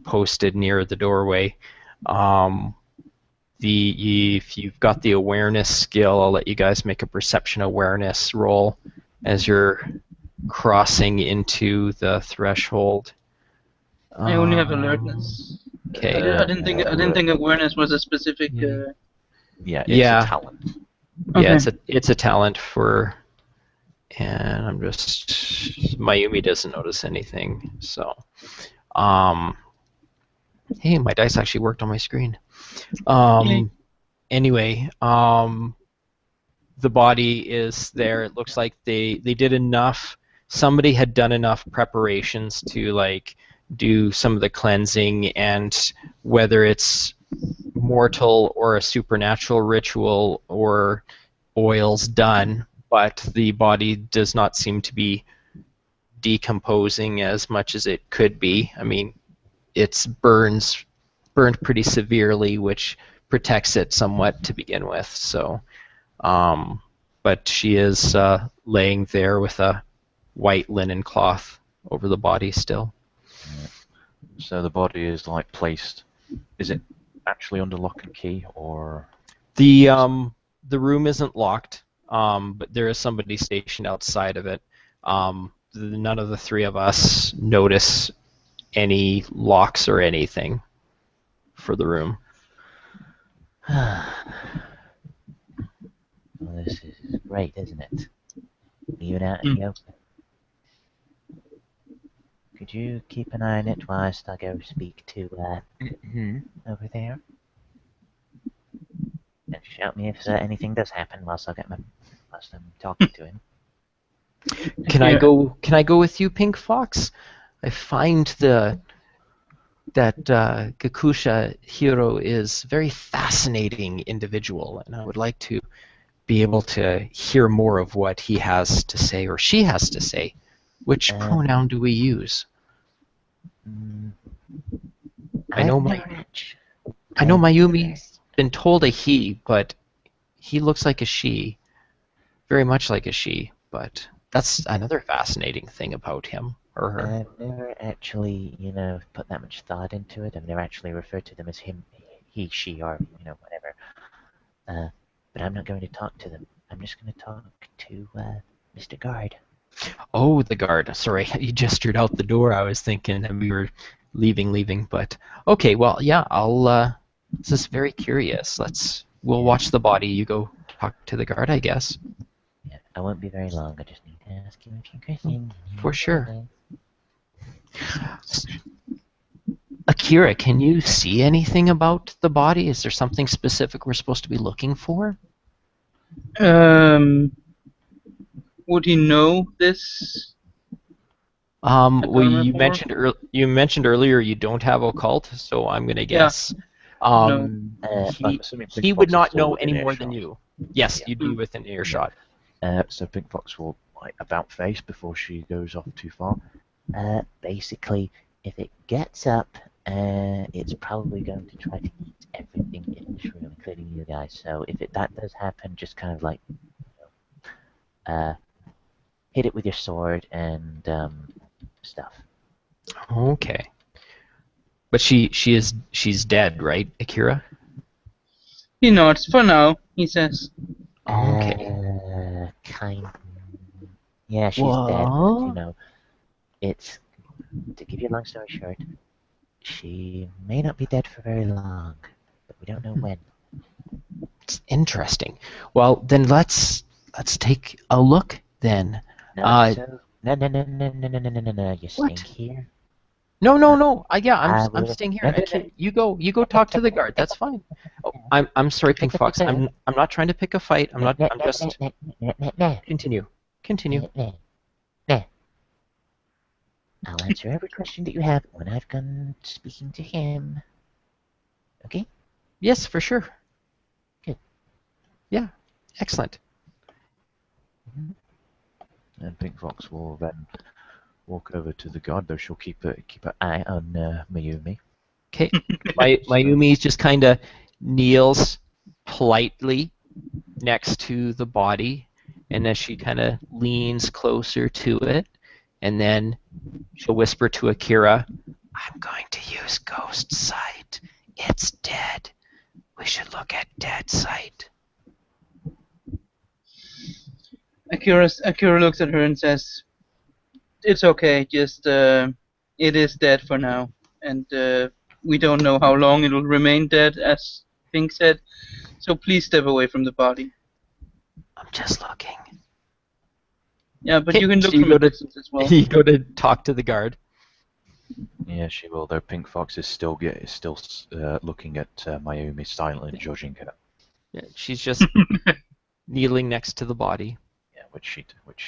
posted near the doorway. If you've got the awareness skill, I'll let you guys make a perception awareness roll as you're crossing into the threshold. I only have alertness. Okay. I didn't think awareness was a specific. Yeah, it's Yeah. a talent. Yeah, Okay. it's a talent for, and I'm just, Mayumi doesn't notice anything. So, hey, my dice actually worked on my screen. Yay. Anyway, the body is there. It looks like they did enough. Somebody had done enough preparations to like do some of the cleansing, and whether it's mortal or a supernatural ritual or oils done, but the body does not seem to be decomposing as much as it could be. I mean, it's burned pretty severely, which protects it somewhat to begin with. So, but she is laying there with a white linen cloth over the body still. Yeah. So the body is like placed. Is it actually under lock and key, or The room isn't locked, but there is somebody stationed outside of it. None of the three of us notice any locks or anything for the room. Well, this is great, isn't it? Even out in the open. Could you keep an eye on it whilst I go speak to over there? And shout me if anything does happen whilst I'm talking to him. Can I go with you, Pink Fox? I find that Gakusha Hiro is a very fascinating individual, and I would like to be able to hear more of what he has to say or she has to say. Which pronoun do we use? I know Mayumi's been told a he, but he looks like a she, very much like a she. But that's another fascinating thing about him or her. I've never actually, put that much thought into it. I've never actually referred to them as him, he, she, or, whatever. But I'm not going to talk to them. I'm just going to talk to Mr. Guard. Oh, the guard. Sorry, you gestured out the door. I was thinking that we were leaving, but okay. Well, yeah, I'll. This is very curious. We'll watch the body. You go talk to the guard, I guess. Yeah, I won't be very long. I just need to ask you a few questions. For sure. Akira, can you see anything about the body? Is there something specific we're supposed to be looking for? Would he know this? Well, you mentioned earlier you don't have occult, so I'm gonna guess. I'm assuming He Pink would Fox is not still know within any more than earshot. you. Yes, you'd be within earshot. So Pink Fox will about face before she goes off too far. Basically, if it gets up, it's probably going to try to eat everything in this room, including you guys. So if that does happen, just kind of like hit it with your sword and stuff. Okay. But she's dead, right, Akira? He nods. For now, he says. Okay. Kind. Yeah, she's dead. Well, You know, it's to give you a long story short. She may not be dead for very long, but we don't know when. it's interesting. Well, then let's take a look then. No, no. You're staying What? here. No. I I'm will. staying here. No, no, Akira, you go talk to the guard. That's fine. Oh, I'm sorry, Pink Fox. I'm not trying to pick a fight. I'm just continue. Continue. No. I'll answer every question that you have when I've done speaking to him. Okay? Yes, for sure. Good. Yeah. Excellent. And Pink Fox will then walk over to the guard, though she'll keep an eye on Mayumi. Okay. Mayumi just kind of kneels politely next to the body, and as she kind of leans closer to it, and then she'll whisper to Akira, "I'm going to use ghost sight. It's dead. We should look at dead sight." Akira looks at her and says, "It's okay. Just it is dead for now, and we don't know how long it will remain dead, as Pink said. So please step away from the body." I'm just looking. Yeah, but Okay, you can look so you from go a to- distance as well. You go to talk to the guard. Yeah, she will. Though Pink Fox is still looking at Mayumi, silently judging her. Yeah, she's just kneeling next to the body. Yeah, which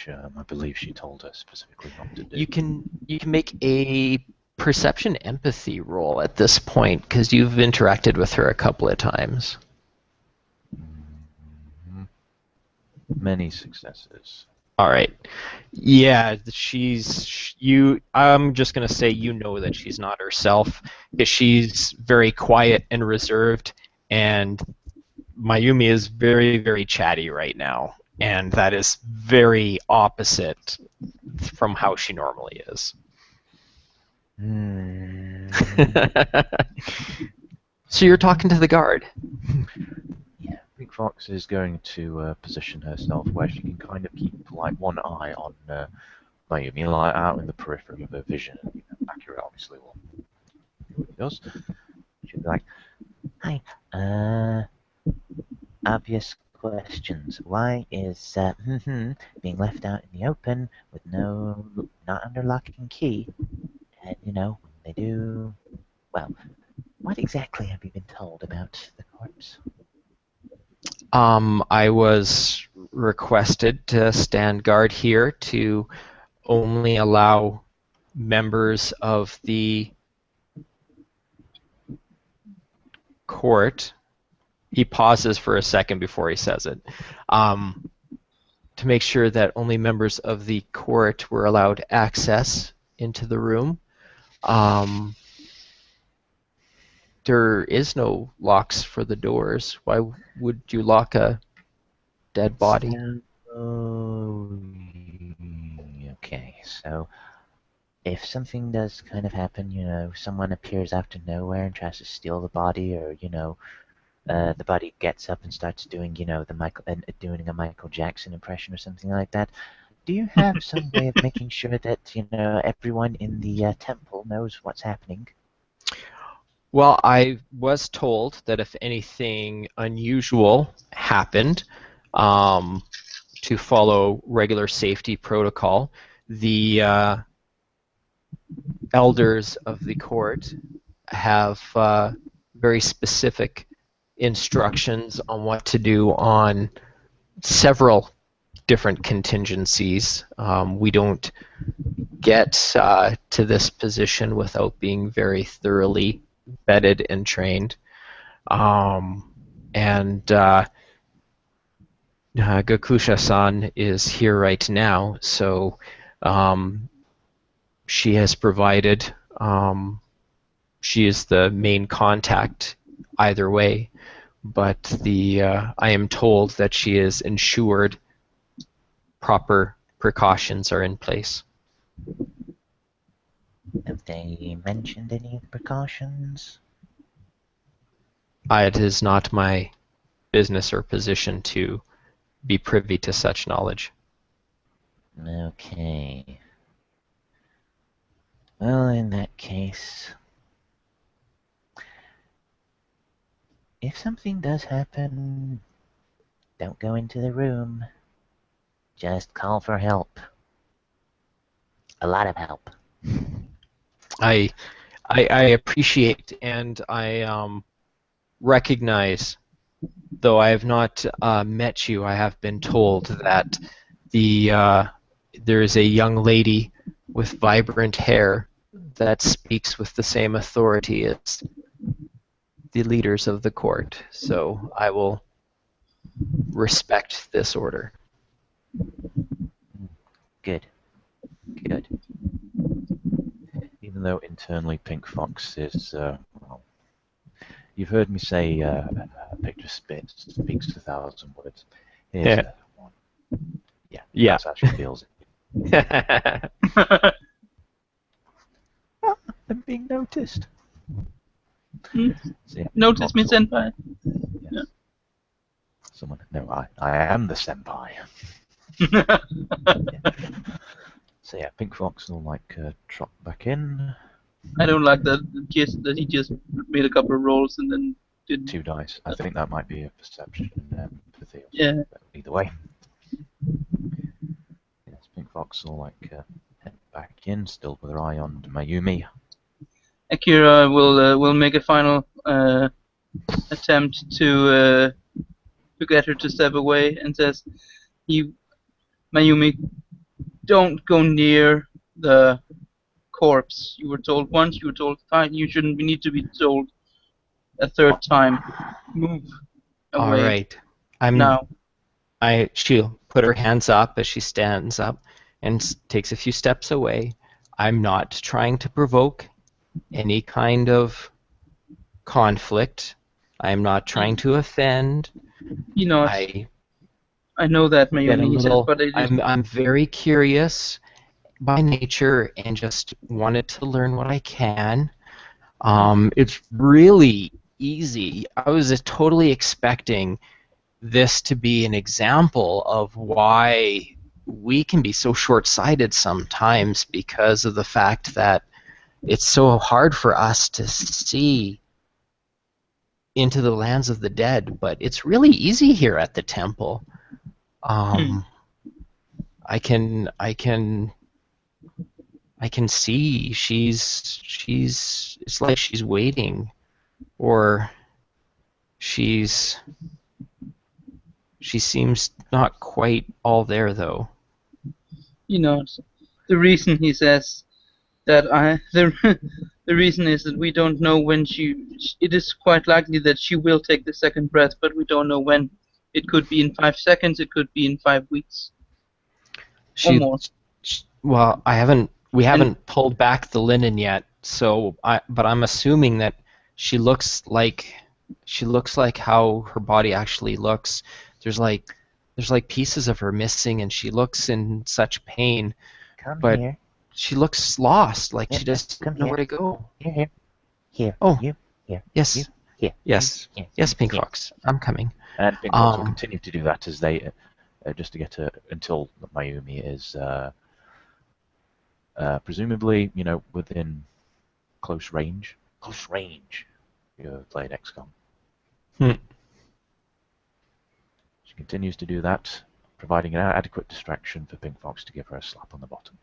I believe she told her specifically not to do. You can make a perception empathy roll at this point because you've interacted with her a couple of times. Many successes. All right. Yeah, I'm just gonna say you know that she's not herself because she's very quiet and reserved, and Mayumi is very, very chatty right now, and that is very opposite from how she normally is. So you're talking to the guard. Yeah, Pink Fox is going to position herself where she can kind of keep like one eye on Mayumi, like out in the periphery of her vision. You know, Akira obviously will do what he does. She'll be like, "Hi, obvious questions. Why is being left out in the open with not under lock and key? And when they do, well, what exactly have you been told about the corpse?" I was requested to stand guard here to only allow members of the court. He pauses for a second before he says it. To make sure that only members of the court were allowed access into the room. There is no locks for the doors. Why would you lock a dead body? Okay, so if something does kind of happen, someone appears out of nowhere and tries to steal the body, or the body gets up and starts doing, doing a Michael Jackson impression or something like that. Do you have some way of making sure that everyone in the temple knows what's happening? Well, I was told that if anything unusual happened, to follow regular safety protocol, the elders of the court have very specific instructions on what to do on several different contingencies. We don't get to this position without being very thoroughly vetted and trained. And Gakusha-san is here right now, so she has provided. She is the main contact either way, but I am told that she is insured. Proper precautions are in place. Have they mentioned any precautions? It is not my business or position to be privy to such knowledge. Okay. Well, in that case, if something does happen, don't go into the room. Just call for help. A lot of help. I appreciate and I recognize, though I have not met you, I have been told that there is a young lady with vibrant hair that speaks with the same authority as the leaders of the court. So I will respect this order. Good. Good. Even though internally Pink Fox is, well, you've heard me say a picture speaks 1,000 words. Here's Yeah. one. Yeah. That's how she feels it. I'm being noticed. Hmm. So, yeah, Notice me, Fox will- senpai. Yes. Yeah. Someone, no, I am the senpai. So yeah, Pink Fox will trot back in. I don't like that he just made a couple of rolls and then didn't. 2 dice. I think that might be a perception empathy. Yeah. Either way. Yes, Pink Fox will head back in, still with her eye on Mayumi. Akira will make a final attempt to get her to step away and says, Mayumi, don't go near the corpse. You were told once, you were told twice, you shouldn't need to be told a third time. Move away. All right. Now. She'll put her hands up as she stands up and takes a few steps away. I'm not trying to provoke any kind of conflict. I'm not trying to offend. You know, I know that, Mayumi, says, but I'm very curious by nature and just wanted to learn what I can. It's really easy. I was totally expecting this to be an example of why we can be so short-sighted sometimes, because of the fact that it's so hard for us to see into the lands of the dead, but it's really easy here at the temple. I can see she's it's like she's waiting, or she seems not quite all there, though. You know, the reason he says that the reason is that we don't know when it is quite likely that she will take the second breath, but we don't know when. It could be in 5 seconds, it could be in 5 weeks. Or more. Well, we haven't pulled back the linen yet, but I'm assuming that she looks like how her body actually looks. There's like pieces of her missing, and she looks in such pain. Come but here. She looks lost, like Yeah, she doesn't come know here. where to go. Here. Here. Oh. You. Here. Yes. You. Here. Yes. Here. Yes, Pink Here. Fox. I'm coming. And Pink Fox will continue to do that as they, just to get her until Mayumi is presumably, within close range. Close range. You have played XCOM. She continues to do that, providing an adequate distraction for Pink Fox to give her a slap on the bottom.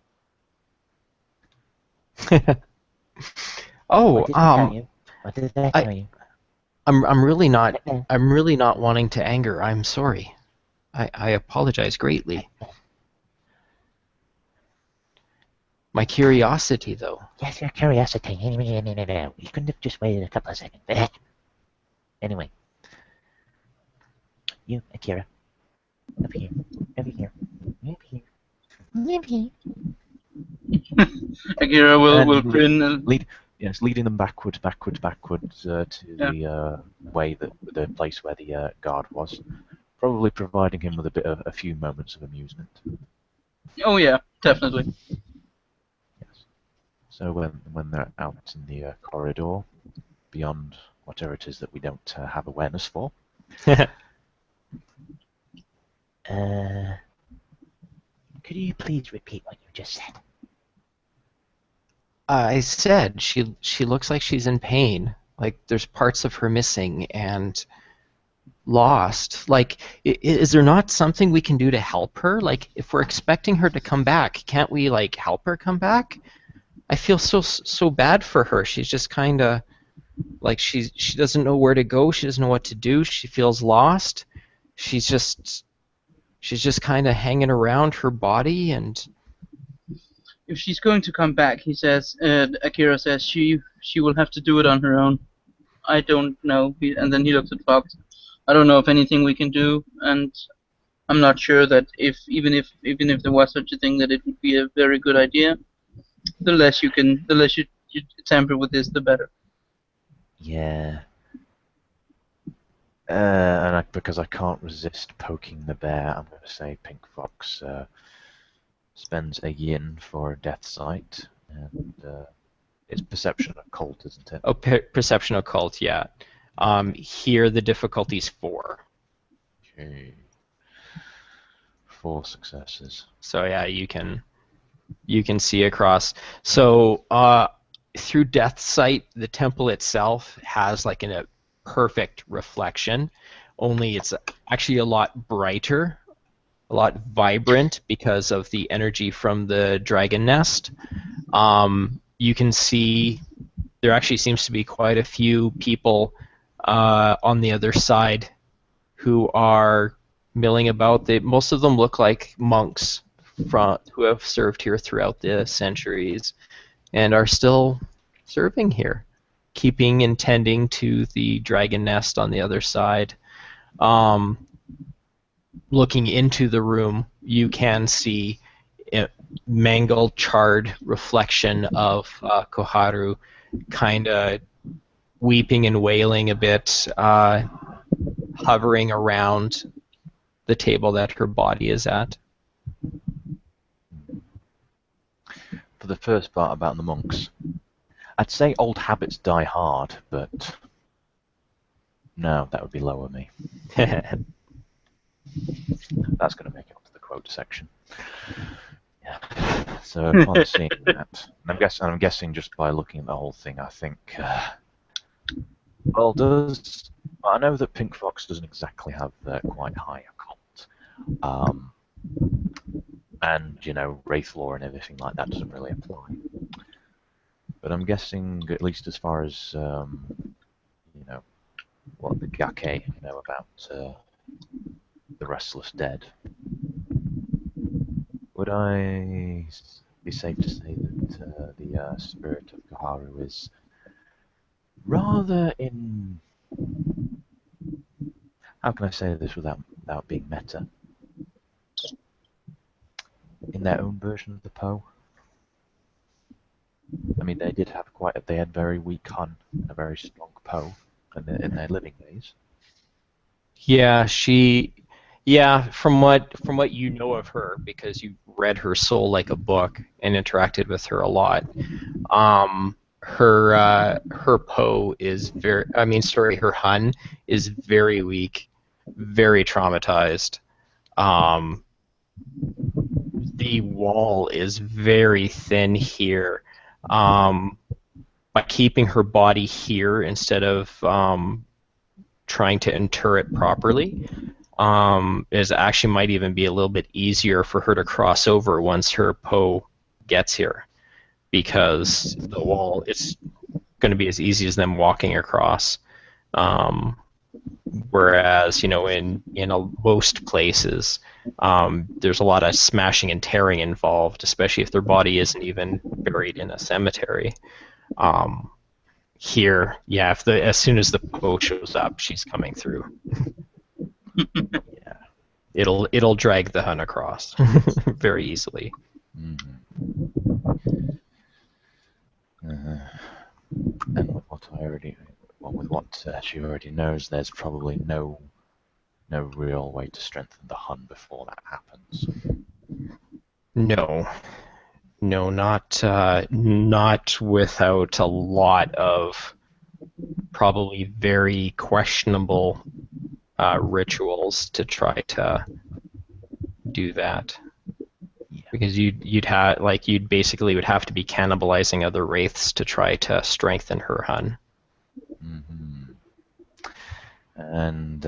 What did I tell you? What did I tell you? I'm really not wanting to anger. I'm sorry. I apologize greatly. My curiosity, though. Yes, your curiosity. No. You couldn't have just waited a couple of seconds. But anyway. You, Akira. Up here. Over here. Up here. Up here. Akira will And grin and leading them backwards to yeah. the way that the place where the guard was, probably providing him with a few moments of amusement. Oh yeah, definitely. Yes. So when they're out in the corridor, beyond whatever it is that we don't have awareness for, Could you please repeat what you just said? I said she looks like she's in pain. Like there's parts of her missing and lost. Like, is there not something we can do to help her? Like, if we're expecting her to come back, can't we like help her come back? I feel so bad for her. She's just kind of like she doesn't know where to go. She doesn't know what to do. She feels lost. She's just kind of hanging around her body and If she's going to come back, he says, Akira says she will have to do it on her own. I don't know. And then he looks at Fox. I don't know if anything we can do, and I'm not sure that even if there was such a thing, that it would be a very good idea. The less you tamper with this, the better. Yeah. because I can't resist poking the bear, I'm going to say Pink Fox spends a yin for a death sight, and it's perception occult, isn't it? oh, perception occult, yeah. Here the difficulty's 4. Okay. 4 successes. So yeah, you can see across. So through Death Sight, the temple itself has like a perfect reflection, only it's actually a lot brighter, a lot vibrant because of the energy from the dragon nest. You can see there actually seems to be quite a few people on the other side who are milling about. Most of them look like monks who have served here throughout the centuries and are still serving here, keeping and tending to the dragon nest on the other side. Looking into the room, you can see a mangled, charred reflection of Koharu, kind of weeping and wailing a bit, hovering around the table that her body is at. For the first part about the monks, I'd say old habits die hard, but no, that would be lower me. That's going to make it onto the quote section. Yeah. So upon seeing that, and I'm guessing just by looking at the whole thing, I think, I know that Pink Fox doesn't exactly have quite high occult, and Wraith lore and everything like that doesn't really apply. But I'm guessing, at least as far as what the Gake know about the Restless Dead, would I be safe to say that the spirit of Koharu is rather in... How can I say this without being meta? In their own version of the Poe? I mean, they had very weak Hun and a very strong Poe in their living days. Yeah, from what you know of her, because you read her soul like a book and interacted with her a lot. Her Poe is her Hun is very weak, very traumatized. The wall is very thin here. By keeping her body here instead of trying to inter it properly, is actually might even be a little bit easier for her to cross over once her Poe gets here, because the wall is going to be as easy as them walking across. Whereas in most places, there's a lot of smashing and tearing involved, especially if their body isn't even buried in a cemetery. Here, yeah, as soon as the Poe shows up, she's coming through. Yeah. it'll drag the Hun across very easily. And with what she already knows, there's probably no real way to strengthen the Hun before that happens. No, not without a lot of probably very questionable rituals to try to do that. Yeah. Because you'd basically would have to be cannibalizing other wraiths to try to strengthen her Hun. And,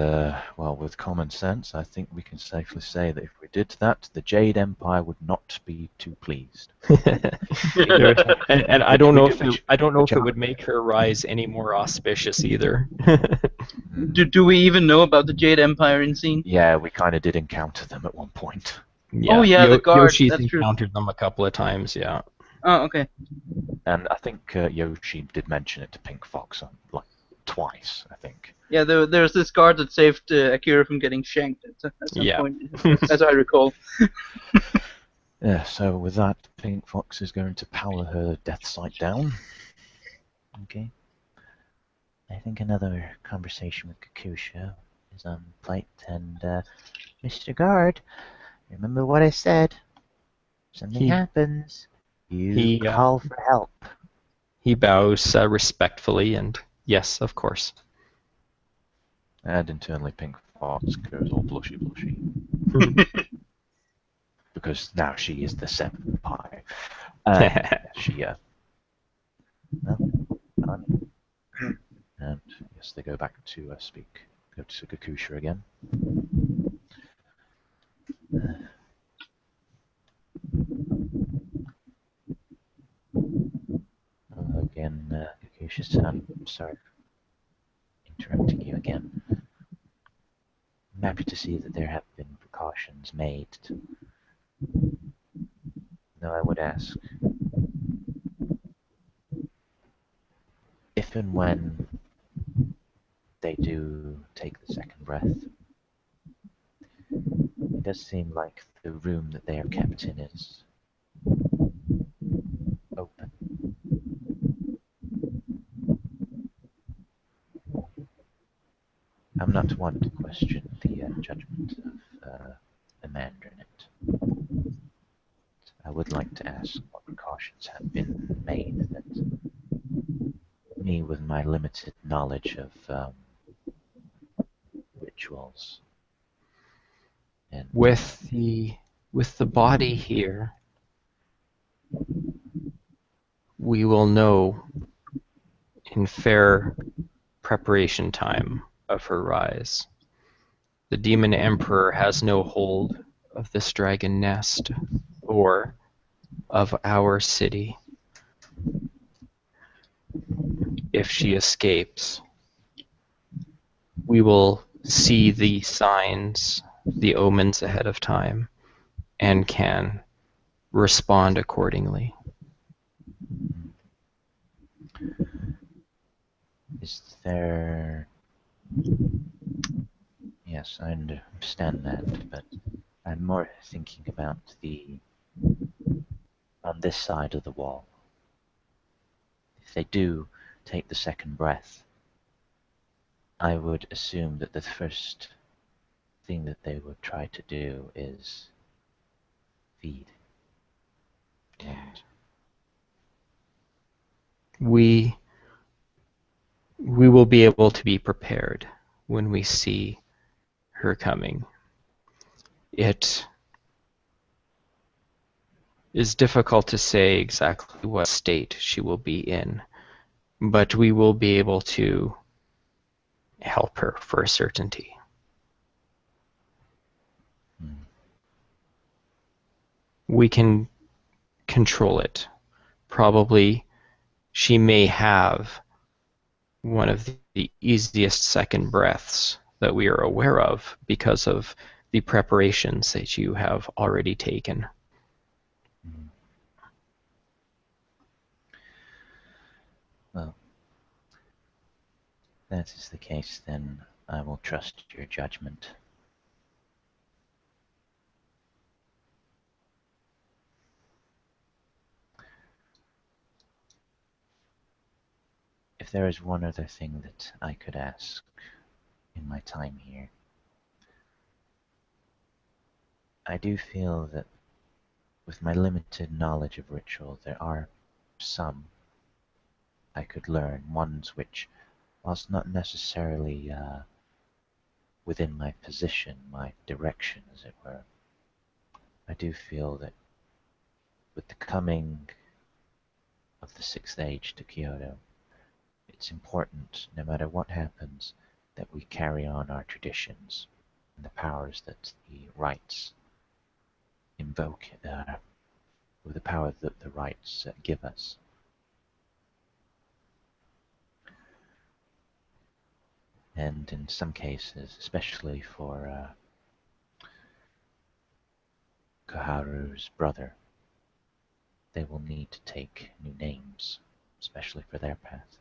well, with common sense, I think we can safely say that if we did that, the Jade Empire would not be too pleased. And I don't know if it would make her rise any more auspicious either. Do we even know about the Jade Empire in scene? Yeah, we kind of did encounter them at one point. Oh yeah, the guard. Yoshi's That's true. encountered them a couple of times, yeah. Oh, okay. And I think Yoshi did mention it to Pink Fox like twice, I think. Yeah, there's this guard that saved Akira from getting shanked at some point, as I recall. Yeah, so with that, Pink Fox is going to power her death sight down. Okay. I think another conversation with Kakusha is on plate, and Mr. Guard, remember what I said. Something happens, you call for help. He bows respectfully, and yes, of course. And internally, Pink Fox goes all blushy. Because now she is the seventh pie. She, and yes, they go back to go to Kakusha again. Again, Kakusha-san, I'm sorry for interrupting you again. I'm happy to see that there have been precautions made. Though I would ask, if and when they do take the second breath, it does seem like the room that they are kept in is open. I'm not one to question the judgment of the mandarin. I would like to ask what precautions have been made that me, with my limited knowledge of rituals, and with the body here, we will know in fair preparation time of her rise. The Demon Emperor has no hold of this dragon nest or of our city. If she escapes, we will see the signs, the omens ahead of time, and can respond accordingly. Is there... Yes, I understand that, but I'm more thinking about on this side of the wall. If they do take the second breath, I would assume that the first thing that they would try to do is feed. And We will be able to be prepared when we see her coming. It is difficult to say exactly what state she will be in, but we will be able to help her for a certainty. We can control it. Probably she may have one of the easiest second breaths that we are aware of because of the preparations that you have already taken. Well, if that is the case, then I will trust your judgment. if there is one other thing that I could ask in my time here, I do feel that with my limited knowledge of ritual, there are some I could learn, ones which, whilst not necessarily within my position, my direction, as it were, I do feel that with the coming of the Sixth Age to Kyoto, it's important, no matter what happens, that we carry on our traditions and the powers that the rites invoke, with the power that the rites give us. And in some cases, especially for Koharu's brother, they will need to take new names, especially for their path.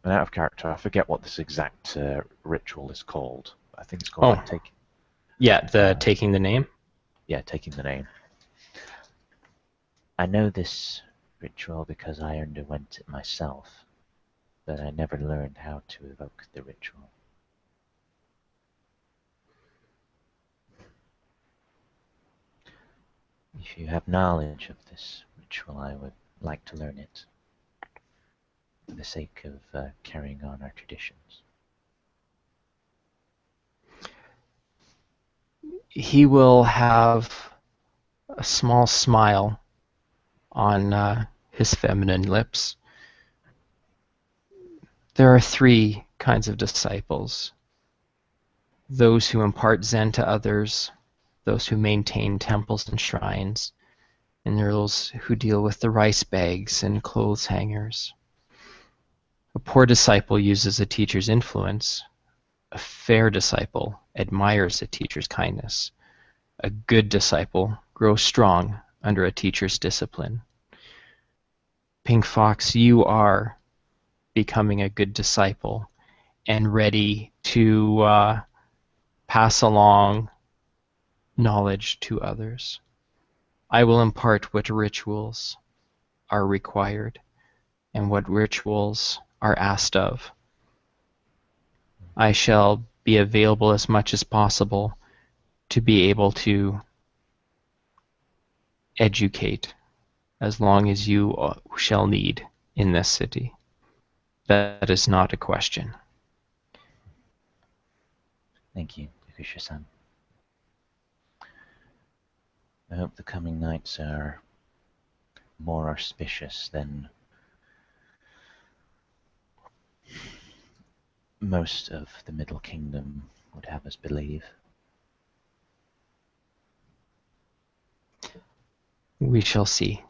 And out of character, I forget what this exact ritual is called. I think it's called like taking the name. Yeah, taking the name. I know this ritual because I underwent it myself, but I never learned how to evoke the ritual. If you have knowledge of this ritual, I would like to learn it for the sake of carrying on our traditions. He will have a small smile on his feminine lips. There are three kinds of disciples: those who impart Zen to others, those who maintain temples and shrines, and there are those who deal with the rice bags and clothes hangers. A poor disciple uses a teacher's influence. A fair disciple admires a teacher's kindness. A good disciple grows strong under a teacher's discipline. Pink Fox, you are becoming a good disciple and ready to pass along knowledge to others. I will impart what rituals are required and what rituals are asked of. I shall be available as much as possible to be able to educate as long as you shall need in this city. That is not a question. Thank you, Yakusha-san. I hope the coming nights are more auspicious than most of the Middle Kingdom would have us believe. We shall see.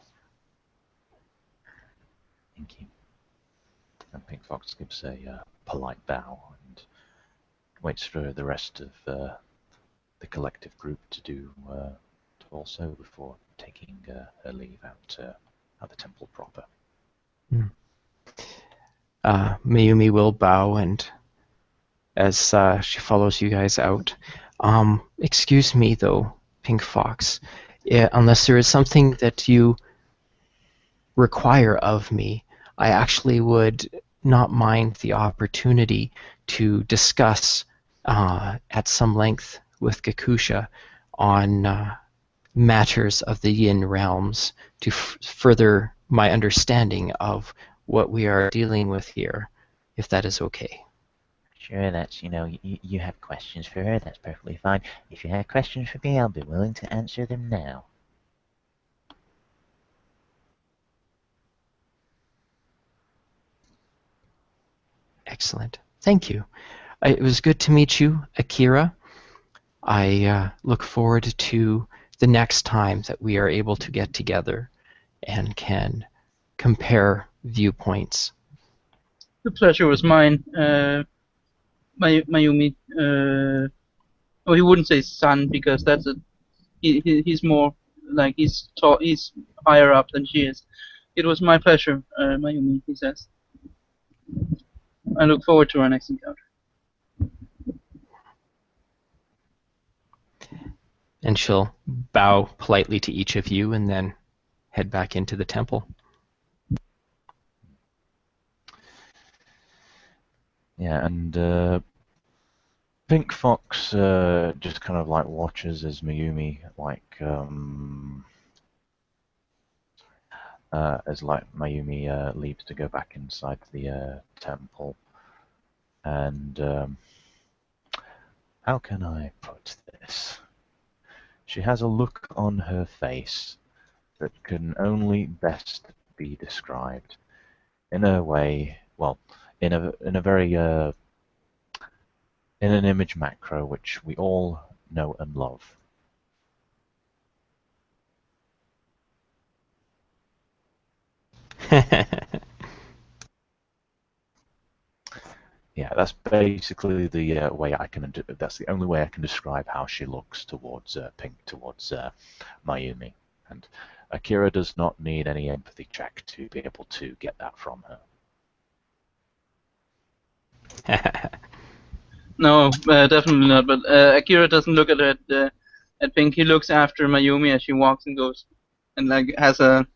Thank you. And Pink Fox gives a polite bow and waits for the rest of the collective group to do also before taking her leave out at the temple proper. Mayumi will bow, and as she follows you guys out, excuse me though, Pink Fox, unless there is something that you require of me, I actually would not mind the opportunity to discuss at some length with Gakusha on matters of the Yin realms to further my understanding of what we are dealing with here, if that is okay. Sure, that's, you have questions for her, that's perfectly fine. If you have questions for me, I'll be willing to answer them now. Excellent. Thank you. It was good to meet you, Akira. I look forward to the next time that we are able to get together and can compare viewpoints. The pleasure was mine. Mayumi. Oh, he wouldn't say son because that's he's more like he's higher up than she is. It was my pleasure, Mayumi, he says. I look forward to our next encounter. And she'll bow politely to each of you and then head back into the temple. Yeah, and Pink Fox just kind of like watches as Mayumi leaves to go back inside the temple. And how can I put this? She has a look on her face that can only best be described in a way, well, in a very in an image macro which we all know and love. Yeah, that's basically the way I can. That's the only way I can describe how she looks towards Mayumi, and Akira does not need any empathy check to be able to get that from her. No, definitely not. But Akira doesn't look at Pink. He looks after Mayumi as she walks and goes, and like has a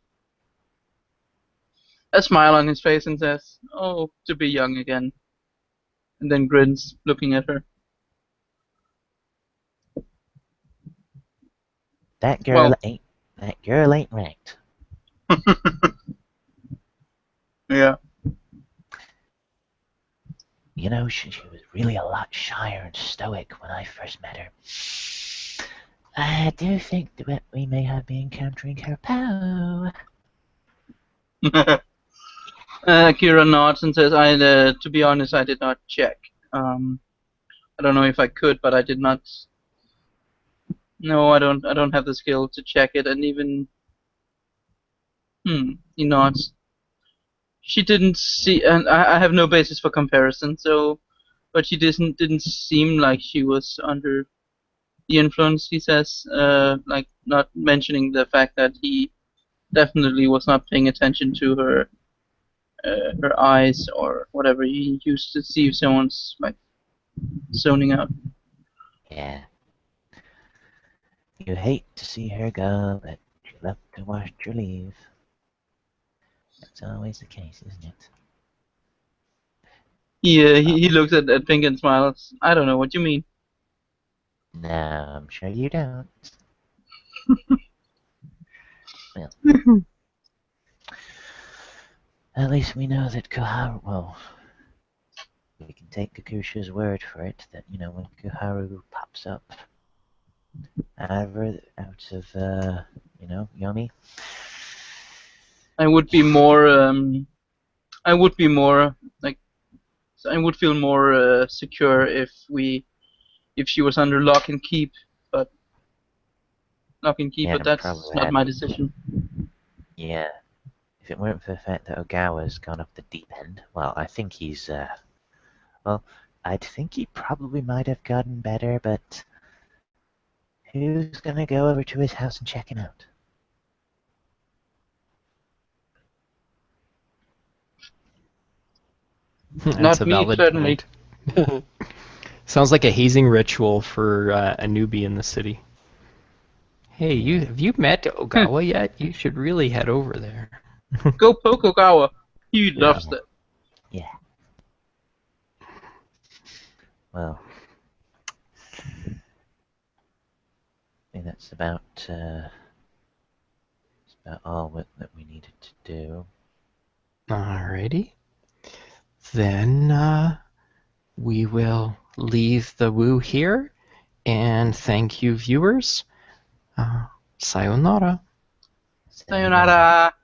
smile on his face and says, "Oh, to be young again," and then grins, looking at her. That girl Well, ain't right. yeah. You know, she was really a lot shyer and stoic when I first met her. I do think that we may have been encountering her pow. Akira nods and says, to be honest, I did not check. I don't know if I could, but I did not. No, I don't have the skill to check it, and even he nods. She didn't see, and I have no basis for comparison. So, but she didn't seem like she was under the influence. He says, like not mentioning the fact that he definitely was not paying attention to her eyes or whatever he used to see if someone's like zoning out. Yeah. You hate to see her go, but you love to watch her leave. That's always the case, isn't it? He looks at Pink and smiles. I don't know what you mean. No, I'm sure you don't. Well, at least we know that Koharu, well, we can take Kakusha's word for it that, you know, when Koharu pops up out of Yomi. I would be more I would be more like I would feel more secure if she was under lock and keep, but Yeah, that's not my decision. Yeah. If it weren't for the fact that Ogawa's gone off the deep end, well, I think he's, I'd think he probably might have gotten better, but who's gonna go over to his house and check him out? That's Not a me, valid certainly. point. Sounds like a hazing ritual for a newbie in the city. Hey, have you met Ogawa yet? You should really head over there. Go poke Ogawa. He Yeah. loves it. Yeah. Well, I think that's about all that we needed to do. Alrighty. Then we will leave the woo here, and thank you, viewers. Sayonara. Sayonara.